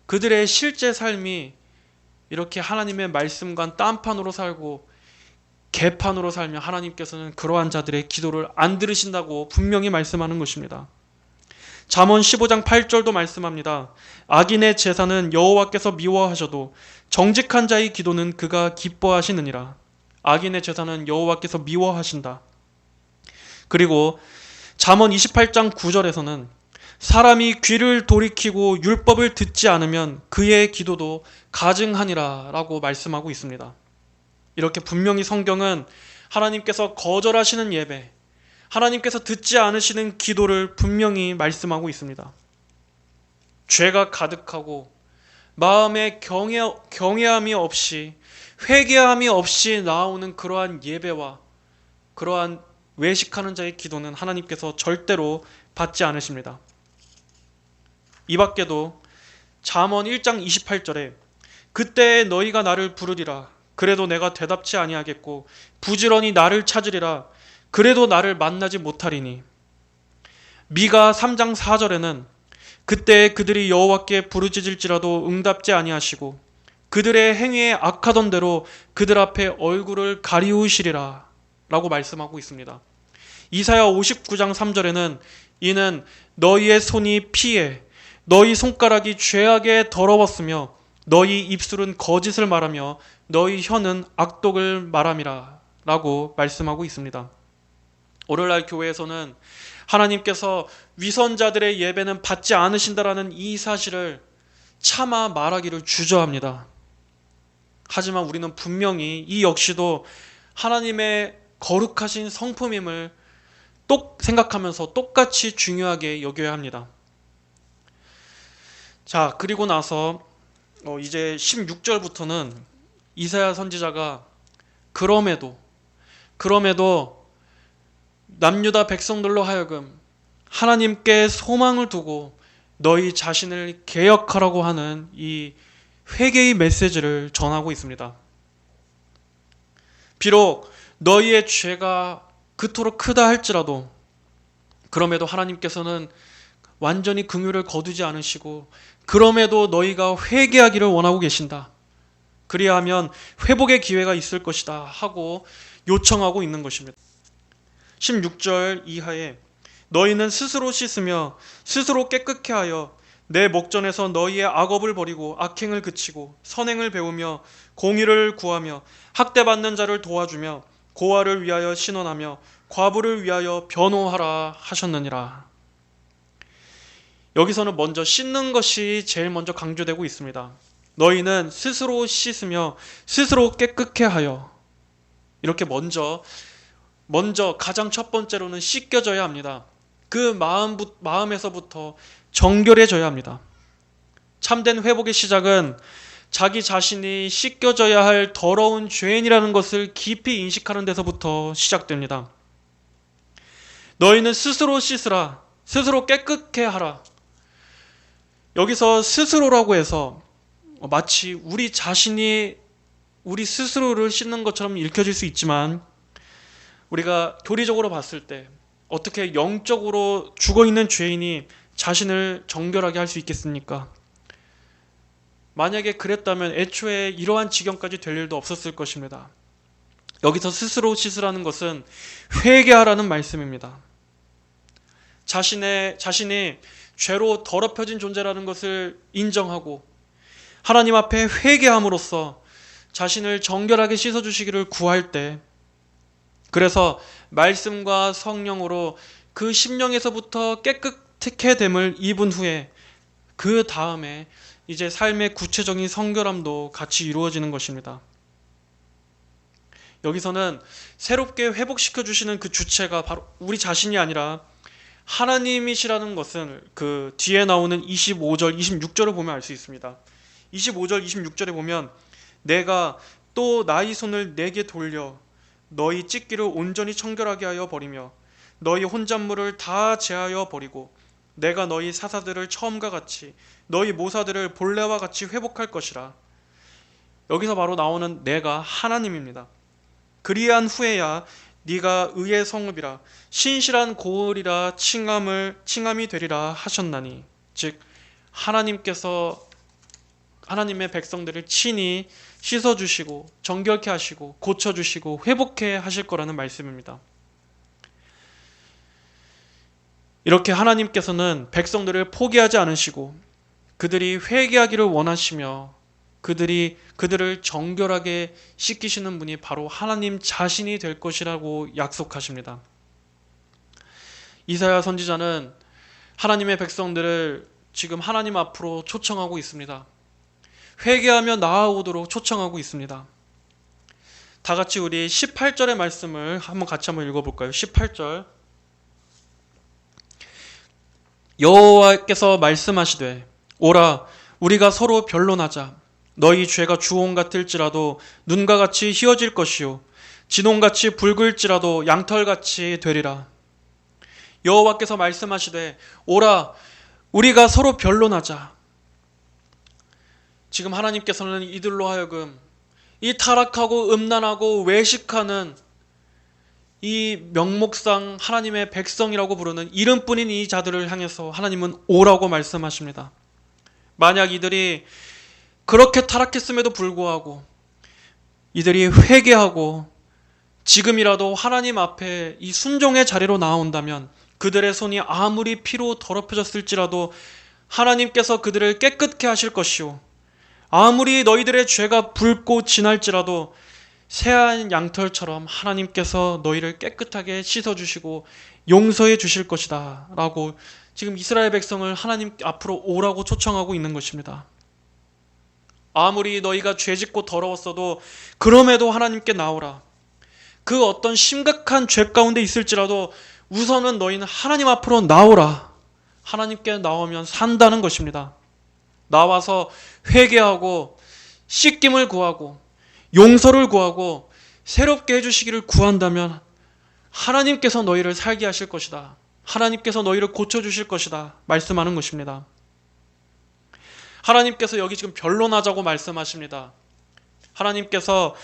[SPEAKER 1] 그들의 실제 삶이 이렇게 하나님의 말씀과 딴판으로 살고 개판으로 살면 하나님께서는 그러한 자들의 기도를 안 들으신다고 분명히 말씀하는 것입니다. 잠언 15장 8절도 말씀합니다. 악인의 제사는 여호와께서 미워하셔도 정직한 자의 기도는 그가 기뻐하시느니라. 악인의 제사는 여호와께서 미워하신다. 그리고 잠언 28장 9절에서는 사람이 귀를 돌이키고 율법을 듣지 않으면 그의 기도도 가증하니라 라고 말씀하고 있습니다. 이렇게 분명히 성경은 하나님께서 거절하시는 예배, 하나님께서 듣지 않으시는 기도를 분명히 말씀하고 있습니다. 죄가 가득하고 마음에 경외함이 없이 회개함이 없이 나오는 그러한 예배와 그러한 외식하는 자의 기도는 하나님께서 절대로 받지 않으십니다. 이 밖에도 잠언 1장 28절에 그때 너희가 나를 부르리라 그래도 내가 대답치 아니하겠고 부지런히 나를 찾으리라 그래도 나를 만나지 못하리니. 미가 3장 4절에는 그때 그들이 여호와께 부르짖을지라도 응답지 아니하시고 그들의 행위에 악하던 대로 그들 앞에 얼굴을 가리우시리라 라고 말씀하고 있습니다. 이사야 59장 3절에는 이는 너희의 손이 피해 너희 손가락이 죄악에 더러웠으며 너희 입술은 거짓을 말하며 너희 혀는 악독을 말함이라 라고 말씀하고 있습니다. 오늘날 교회에서는 하나님께서 위선자들의 예배는 받지 않으신다라는 이 사실을 차마 말하기를 주저합니다. 하지만 우리는 분명히 이 역시도 하나님의 거룩하신 성품임을 생각하면서 똑같이 중요하게 여겨야 합니다. 자, 그리고 나서 이제 16절부터는 이사야 선지자가 그럼에도 남유다 백성들로 하여금 하나님께 소망을 두고 너희 자신을 개혁하라고 하는 이 회개의 메시지를 전하고 있습니다. 비록 너희의 죄가 그토록 크다 할지라도 그럼에도 하나님께서는 완전히 긍휼을 거두지 않으시고 그럼에도 너희가 회개하기를 원하고 계신다. 그리하면 회복의 기회가 있을 것이다 하고 요청하고 있는 것입니다. 16절 이하에 너희는 스스로 씻으며 스스로 깨끗게 하여 내 목전에서 너희의 악업을 버리고 악행을 그치고 선행을 배우며 공의를 구하며 학대받는 자를 도와주며 고아를 위하여 신원하며 과부를 위하여 변호하라 하셨느니라. 여기서는 먼저 씻는 것이 제일 먼저 강조되고 있습니다. 너희는 스스로 씻으며 스스로 깨끗게 하여. 이렇게 먼저 가장 첫 번째로는 씻겨져야 합니다. 그 마음에서부터 정결해져야 합니다. 참된 회복의 시작은 자기 자신이 씻겨져야 할 더러운 죄인이라는 것을 깊이 인식하는 데서부터 시작됩니다. 너희는 스스로 씻으라, 스스로 깨끗게 하라. 여기서 스스로라고 해서 마치 우리 자신이 우리 스스로를 씻는 것처럼 읽혀질 수 있지만 우리가 교리적으로 봤을 때 어떻게 영적으로 죽어있는 죄인이 자신을 정결하게 할 수 있겠습니까? 만약에 그랬다면 애초에 이러한 지경까지 될 일도 없었을 것입니다. 여기서 스스로 씻으라는 것은 회개하라는 말씀입니다. 자신이 죄로 더럽혀진 존재라는 것을 인정하고 하나님 앞에 회개함으로써 자신을 정결하게 씻어주시기를 구할 때, 그래서 말씀과 성령으로 그 심령에서부터 깨끗하게 됨을 입은 후에 그 다음에 이제 삶의 구체적인 성결함도 같이 이루어지는 것입니다. 여기서는 새롭게 회복시켜 주시는 그 주체가 바로 우리 자신이 아니라 하나님이시라는 것은 그 뒤에 나오는 25절, 26절을 보면 알 수 있습니다. 25절, 26절에 보면 내가 또 나의 손을 내게 돌려 너희 찢기를 온전히 청결하게 하여 버리며 너희 혼잣물을 다 제하여 버리고 내가 너희 사사들을 처음과 같이 너희 모사들을 본래와 같이 회복할 것이라. 여기서 바로 나오는 내가 하나님입니다. 그리한 후에야 네가 의의 성읍이라 신실한 고을이라 칭함이 되리라 하셨나니, 즉 하나님께서 하나님의 백성들을 친히 씻어주시고 정결케 하시고 고쳐주시고 회복해 하실 거라는 말씀입니다. 이렇게 하나님께서는 백성들을 포기하지 않으시고 그들이 회개하기를 원하시며 그들을 정결하게 씻기시는 분이 바로 하나님 자신이 될 것이라고 약속하십니다. 이사야 선지자는 하나님의 백성들을 지금 하나님 앞으로 초청하고 있습니다. 회개하며 나아오도록 초청하고 있습니다. 다 같이 우리 18절의 말씀을 같이 한번 읽어볼까요? 18절. 여호와께서 말씀하시되 오라 우리가 서로 변론하자. 너희 죄가 주홍 같을지라도 눈과 같이 희어질 것이요 진홍같이 붉을지라도 양털같이 되리라. 여호와께서 말씀하시되 오라 우리가 서로 변론하자. 지금 하나님께서는 이들로 하여금 이 타락하고 음란하고 외식하는 이 명목상 하나님의 백성이라고 부르는 이름뿐인 이 자들을 향해서 하나님은 오라고 말씀하십니다. 만약 이들이 그렇게 타락했음에도 불구하고 이들이 회개하고 지금이라도 하나님 앞에 이 순종의 자리로 나온다면 그들의 손이 아무리 피로 더럽혀졌을지라도 하나님께서 그들을 깨끗게 하실 것이요 아무리 너희들의 죄가 붉고 진할지라도 새하얀 양털처럼 하나님께서 너희를 깨끗하게 씻어주시고 용서해 주실 것이다 라고 지금 이스라엘 백성을 하나님 앞으로 오라고 초청하고 있는 것입니다. 아무리 너희가 죄짓고 더러웠어도 그럼에도 하나님께 나오라. 그 어떤 심각한 죄 가운데 있을지라도 우선은 너희는 하나님 앞으로 나오라. 하나님께 나오면 산다는 것입니다. 나와서 회개하고 씻김을 구하고 용서를 구하고 새롭게 해주시기를 구한다면 하나님께서 너희를 살게 하실 것이다. 하나님께서 너희를 고쳐주실 것이다. 말씀하는 것입니다. 하나님께서 여기 지금 변론하자고 말씀하십니다. 하나님께서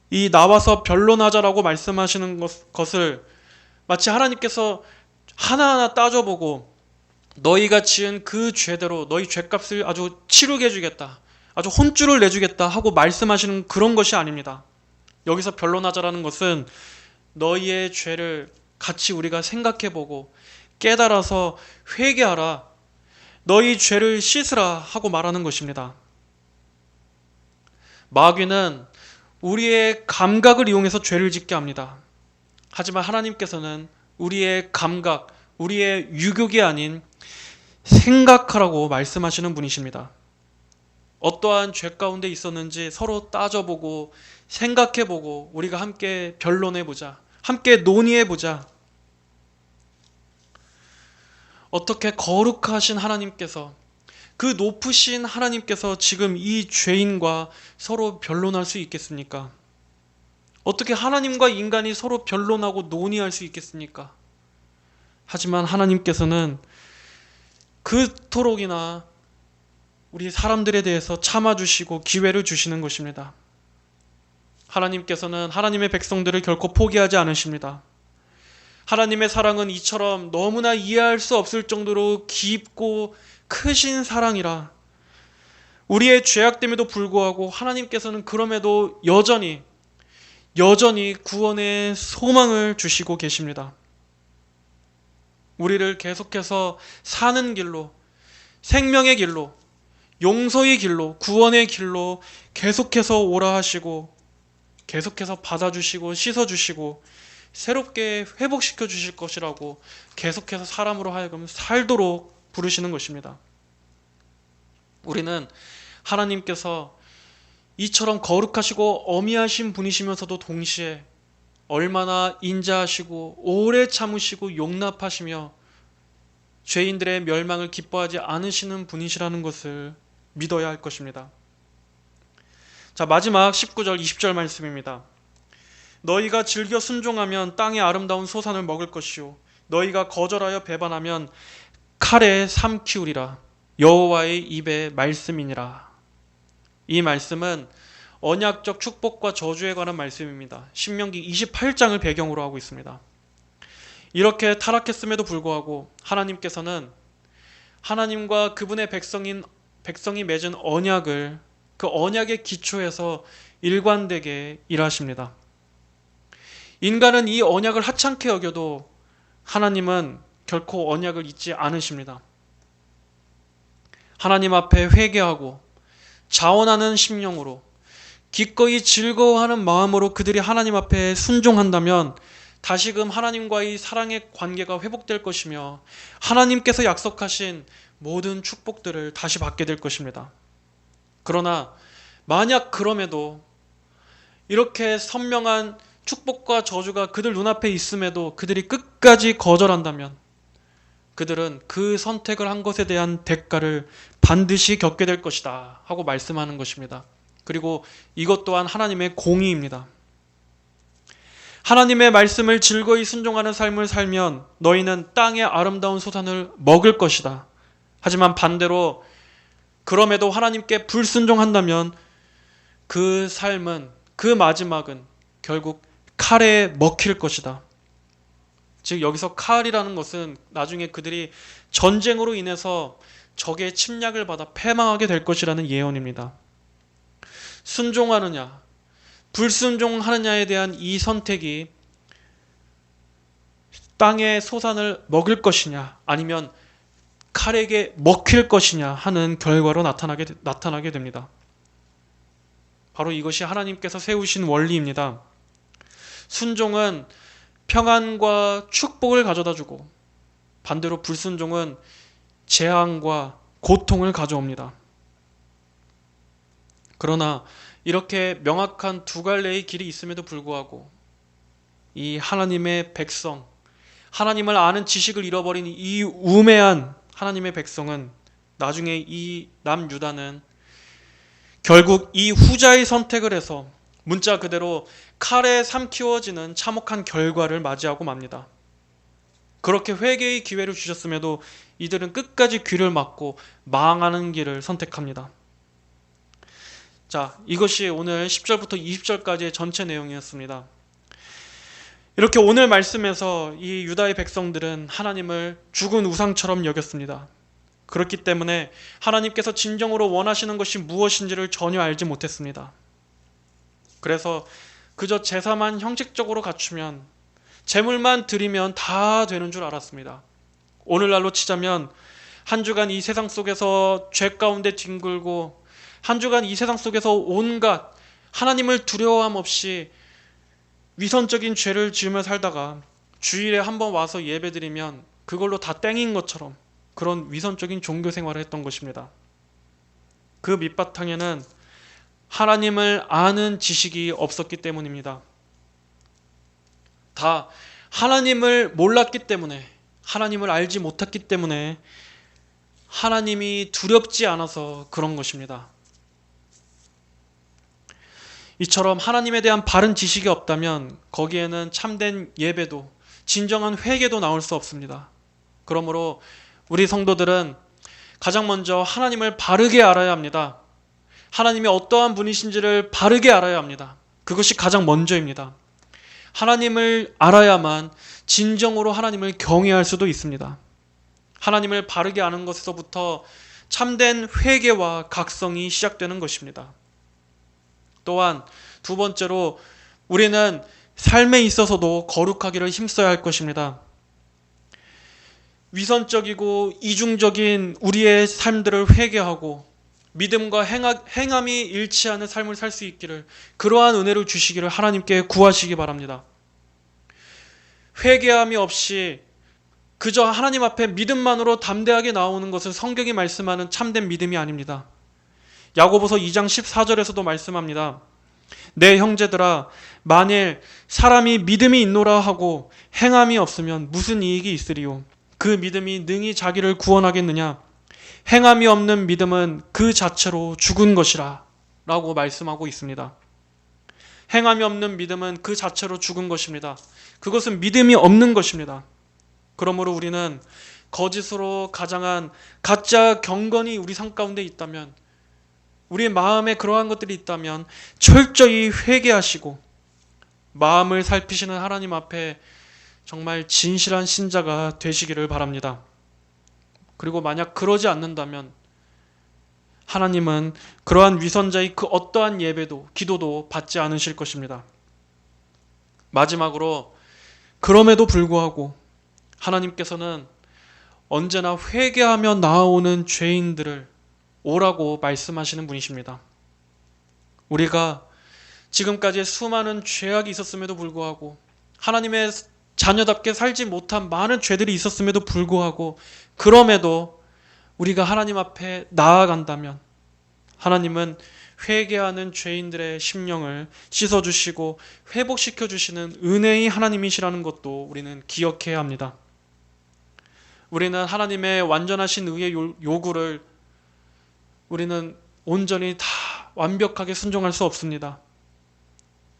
[SPEAKER 1] 이 나와서 변론하자라고 말씀하시는 것을 마치 하나님께서 하나하나 따져보고 너희가 지은 그 죄대로 너희 죄값을 아주 치르게 해주겠다. 아주 혼쭐을 내주겠다 하고 말씀하시는 그런 것이 아닙니다. 여기서 변론하자라는 것은 너희의 죄를 같이 우리가 생각해보고 깨달아서 회개하라. 너희 죄를 씻으라 하고 말하는 것입니다. 마귀는 우리의 감각을 이용해서 죄를 짓게 합니다. 하지만 하나님께서는 우리의 감각, 우리의 유욕이 아닌 생각하라고 말씀하시는 분이십니다. 어떠한 죄 가운데 있었는지 서로 따져보고 생각해보고 우리가 함께 변론해보자. 함께 논의해보자. 어떻게 거룩하신 하나님께서 그 높으신 하나님께서 지금 이 죄인과 서로 변론할 수 있겠습니까? 어떻게 하나님과 인간이 서로 변론하고 논의할 수 있겠습니까? 하지만 하나님께서는 그토록이나 우리 사람들에 대해서 참아주시고 기회를 주시는 것입니다. 하나님께서는 하나님의 백성들을 결코 포기하지 않으십니다. 하나님의 사랑은 이처럼 너무나 이해할 수 없을 정도로 깊고 크신 사랑이라 우리의 죄악됨에도 불구하고 하나님께서는 그럼에도 여전히 구원의 소망을 주시고 계십니다. 우리를 계속해서 사는 길로, 생명의 길로, 용서의 길로, 구원의 길로 계속해서 오라 하시고, 계속해서 받아주시고 씻어주시고 새롭게 회복시켜 주실 것이라고 계속해서 사람으로 하여금 살도록 부르시는 것입니다. 우리는 하나님께서 이처럼 거룩하시고 어미하신 분이시면서도 동시에 얼마나 인자하시고 오래 참으시고 용납하시며 죄인들의 멸망을 기뻐하지 않으시는 분이시라는 것을 믿어야 할 것입니다. 자, 마지막 19절 20절 말씀입니다. 너희가 즐겨 순종하면 땅의 아름다운 소산을 먹을 것이요 너희가 거절하여 배반하면 칼에 삼키우리라. 여호와의 입의 말씀이니라. 이 말씀은 언약적 축복과 저주에 관한 말씀입니다. 신명기 28장을 배경으로 하고 있습니다. 이렇게 타락했음에도 불구하고 하나님께서는 하나님과 그분의 백성이 맺은 언약을 그 언약의 기초에서 일관되게 일하십니다. 인간은 이 언약을 하찮게 여겨도 하나님은 결코 언약을 잊지 않으십니다. 하나님 앞에 회개하고 자원하는 심령으로 기꺼이 즐거워하는 마음으로 그들이 하나님 앞에 순종한다면 다시금 하나님과의 사랑의 관계가 회복될 것이며 하나님께서 약속하신 모든 축복들을 다시 받게 될 것입니다. 그러나 만약 그럼에도 이렇게 선명한 축복과 저주가 그들 눈앞에 있음에도 그들이 끝까지 거절한다면 그들은 그 선택을 한 것에 대한 대가를 반드시 겪게 될 것이다 하고 말씀하는 것입니다. 그리고 이것 또한 하나님의 공의입니다. 하나님의 말씀을 즐거이 순종하는 삶을 살면 너희는 땅의 아름다운 소산을 먹을 것이다. 하지만 반대로 그럼에도 하나님께 불순종한다면 그 삶은, 그 마지막은 결국 칼에 먹힐 것이다. 즉 여기서 칼이라는 것은 나중에 그들이 전쟁으로 인해서 적의 침략을 받아 패망하게 될 것이라는 예언입니다. 순종하느냐 불순종하느냐에 대한 이 선택이 땅의 소산을 먹을 것이냐 아니면 칼에게 먹힐 것이냐 하는 결과로 나타나게 됩니다. 바로 이것이 하나님께서 세우신 원리입니다. 순종은 평안과 축복을 가져다주고 반대로 불순종은 재앙과 고통을 가져옵니다. 그러나 이렇게 명확한 두 갈래의 길이 있음에도 불구하고 이 하나님의 백성, 하나님을 아는 지식을 잃어버린 이 우매한 하나님의 백성은 나중에 이 남유다는 결국 이 후자의 선택을 해서 문자 그대로 칼에 삼키워지는 참혹한 결과를 맞이하고 맙니다. 그렇게 회개의 기회를 주셨음에도 이들은 끝까지 귀를 막고 망하는 길을 선택합니다. 자, 이것이 오늘 10절부터 20절까지의 전체 내용이었습니다. 이렇게 오늘 말씀에서 이 유다의 백성들은 하나님을 죽은 우상처럼 여겼습니다. 그렇기 때문에 하나님께서 진정으로 원하시는 것이 무엇인지를 전혀 알지 못했습니다. 그래서 그저 제사만 형식적으로 갖추면, 제물만 드리면 다 되는 줄 알았습니다. 오늘날로 치자면 한 주간 이 세상 속에서 죄 가운데 뒹굴고 한 주간 이 세상 속에서 온갖 하나님을 두려워함 없이 위선적인 죄를 지으며 살다가 주일에 한번 와서 예배드리면 그걸로 다 땡인 것처럼 그런 위선적인 종교 생활을 했던 것입니다. 그 밑바탕에는 하나님을 아는 지식이 없었기 때문입니다. 다 하나님을 몰랐기 때문에, 하나님을 알지 못했기 때문에 하나님이 두렵지 않아서 그런 것입니다. 이처럼 하나님에 대한 바른 지식이 없다면 거기에는 참된 예배도 진정한 회개도 나올 수 없습니다. 그러므로 우리 성도들은 가장 먼저 하나님을 바르게 알아야 합니다. 하나님이 어떠한 분이신지를 바르게 알아야 합니다. 그것이 가장 먼저입니다. 하나님을 알아야만 진정으로 하나님을 경외할 수도 있습니다. 하나님을 바르게 아는 것에서부터 참된 회개와 각성이 시작되는 것입니다. 또한 두 번째로 우리는 삶에 있어서도 거룩하기를 힘써야 할 것입니다. 위선적이고 이중적인 우리의 삶들을 회개하고 믿음과 행함이 일치하는 삶을 살 수 있기를, 그러한 은혜를 주시기를 하나님께 구하시기 바랍니다. 회개함이 없이 그저 하나님 앞에 믿음만으로 담대하게 나오는 것은 성경이 말씀하는 참된 믿음이 아닙니다. 야고보서 2장 14절에서도 말씀합니다. 내 형제들아, 만일 사람이 믿음이 있노라 하고 행함이 없으면 무슨 이익이 있으리요? 그 믿음이 능히 자기를 구원하겠느냐? 행함이 없는 믿음은 그 자체로 죽은 것이라 라고 말씀하고 있습니다. 행함이 없는 믿음은 그 자체로 죽은 것입니다. 그것은 믿음이 없는 것입니다. 그러므로 우리는 거짓으로 가장한 가짜 경건이 우리 삶 가운데 있다면, 우리의 마음에 그러한 것들이 있다면 철저히 회개하시고 마음을 살피시는 하나님 앞에 정말 진실한 신자가 되시기를 바랍니다. 그리고 만약 그러지 않는다면 하나님은 그러한 위선자의 그 어떠한 예배도 기도도 받지 않으실 것입니다. 마지막으로, 그럼에도 불구하고 하나님께서는 언제나 회개하며 나아오는 죄인들을 오라고 말씀하시는 분이십니다. 우리가 지금까지 수많은 죄악이 있었음에도 불구하고, 하나님의 자녀답게 살지 못한 많은 죄들이 있었음에도 불구하고, 그럼에도 우리가 하나님 앞에 나아간다면 하나님은 회개하는 죄인들의 심령을 씻어주시고 회복시켜주시는 은혜의 하나님이시라는 것도 우리는 기억해야 합니다. 우리는 하나님의 완전하신 의의 요구를 우리는 온전히 다 완벽하게 순종할 수 없습니다.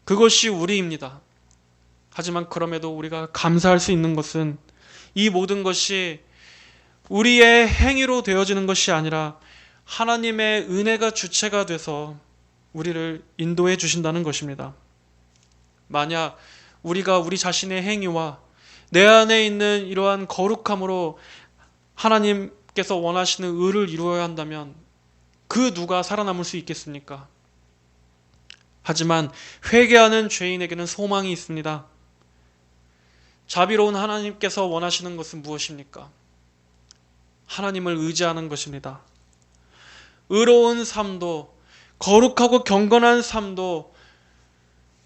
[SPEAKER 1] 그것이 우리입니다. 하지만 그럼에도 우리가 감사할 수 있는 것은 이 모든 것이 우리의 행위로 되어지는 것이 아니라 하나님의 은혜가 주체가 돼서 우리를 인도해 주신다는 것입니다. 만약 우리가 우리 자신의 행위와 내 안에 있는 이러한 거룩함으로 하나님께서 원하시는 의를 이루어야 한다면 그 누가 살아남을 수 있겠습니까? 하지만 회개하는 죄인에게는 소망이 있습니다. 자비로운 하나님께서 원하시는 것은 무엇입니까? 하나님을 의지하는 것입니다. 의로운 삶도, 거룩하고 경건한 삶도,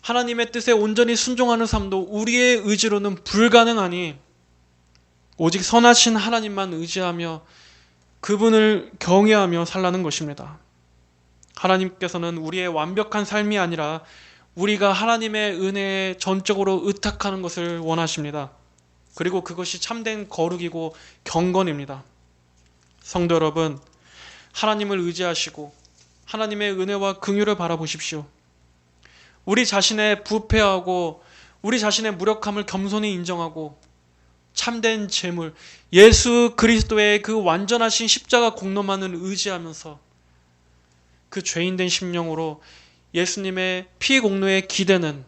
[SPEAKER 1] 하나님의 뜻에 온전히 순종하는 삶도 우리의 의지로는 불가능하니 오직 선하신 하나님만 의지하며 그분을 경외하며 살라는 것입니다. 하나님께서는 우리의 완벽한 삶이 아니라 우리가 하나님의 은혜에 전적으로 의탁하는 것을 원하십니다. 그리고 그것이 참된 거룩이고 경건입니다. 성도 여러분, 하나님을 의지하시고 하나님의 은혜와 긍휼을 바라보십시오. 우리 자신의 부패하고 우리 자신의 무력함을 겸손히 인정하고 참된 재물, 예수 그리스도의 그 완전하신 십자가 공로만을 의지하면서 그 죄인된 심령으로 예수님의 피 공로에 기대는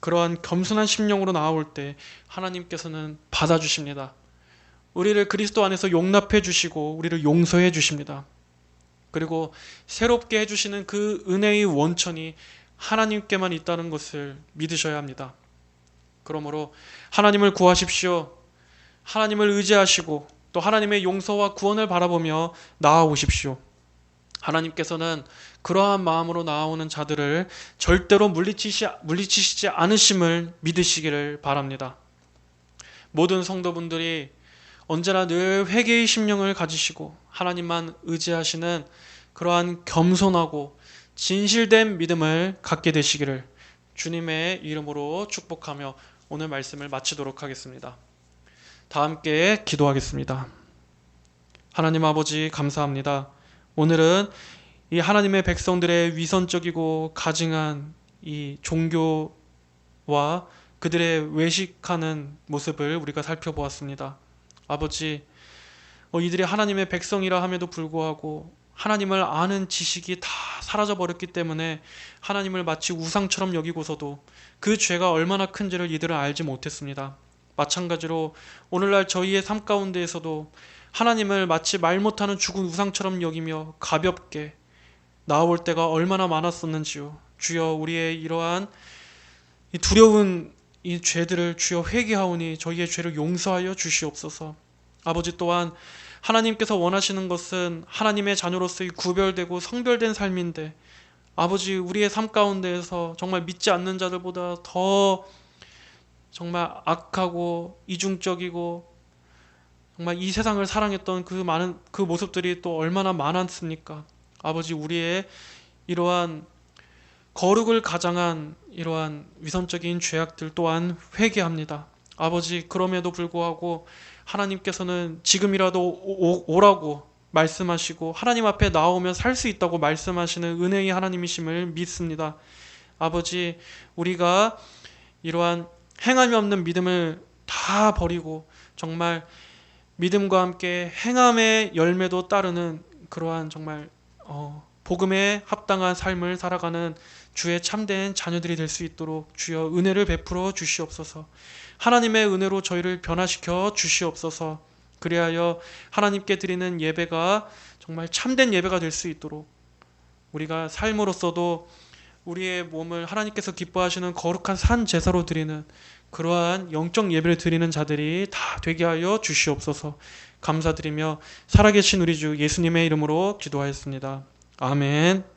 [SPEAKER 1] 그러한 겸손한 심령으로 나아올 때 하나님께서는 받아주십니다. 우리를 그리스도 안에서 용납해 주시고 우리를 용서해 주십니다. 그리고 새롭게 해주시는 그 은혜의 원천이 하나님께만 있다는 것을 믿으셔야 합니다. 그러므로 하나님을 구하십시오. 하나님을 의지하시고 또 하나님의 용서와 구원을 바라보며 나아오십시오. 하나님께서는 그러한 마음으로 나아오는 자들을 절대로 물리치시지 않으심을 믿으시기를 바랍니다. 모든 성도분들이 언제나 늘 회개의 심령을 가지시고 하나님만 의지하시는 그러한 겸손하고 진실된 믿음을 갖게 되시기를 주님의 이름으로 축복하며 오늘 말씀을 마치도록 하겠습니다. 다 함께 기도하겠습니다. 하나님 아버지, 감사합니다. 오늘은 이 하나님의 백성들의 위선적이고 가증한 이 종교와 그들의 외식하는 모습을 우리가 살펴보았습니다. 아버지, 이들이 하나님의 백성이라 함에도 불구하고 하나님을 아는 지식이 다 사라져버렸기 때문에 하나님을 마치 우상처럼 여기고서도 그 죄가 얼마나 큰지를 이들은 알지 못했습니다. 마찬가지로 오늘날 저희의 삶 가운데에서도 하나님을 마치 말 못하는 죽은 우상처럼 여기며 가볍게 나아올 때가 얼마나 많았었는지요. 주여, 우리의 이러한 이 두려운 이 죄들을 주여 회개하오니 저희의 죄를 용서하여 주시옵소서. 아버지, 또한 하나님께서 원하시는 것은 하나님의 자녀로서의 구별되고 성별된 삶인데, 아버지, 우리의 삶 가운데에서 정말 믿지 않는 자들보다 더 정말 악하고 이중적이고 정말 이 세상을 사랑했던 그 많은 그 모습들이 또 얼마나 많았습니까? 아버지, 우리의 이러한 거룩을 가장한 이러한 위선적인 죄악들 또한 회개합니다. 아버지, 그럼에도 불구하고 하나님께서는 지금이라도 오라고 말씀하시고 하나님 앞에 나오면 살 수 있다고 말씀하시는 은혜의 하나님이심을 믿습니다. 아버지, 우리가 이러한 행함이 없는 믿음을 다 버리고 정말 믿음과 함께 행함의 열매도 따르는 그러한 정말 복음에 합당한 삶을 살아가는 주의 참된 자녀들이 될 수 있도록 주여 은혜를 베풀어 주시옵소서. 하나님의 은혜로 저희를 변화시켜 주시옵소서. 그리하여 하나님께 드리는 예배가 정말 참된 예배가 될 수 있도록 우리가 삶으로서도 우리의 몸을 하나님께서 기뻐하시는 거룩한 산 제사로 드리는 그러한 영적 예배를 드리는 자들이 다 되게 하여 주시옵소서. 감사드리며 살아계신 우리 주 예수님의 이름으로 기도하였습니다. 아멘.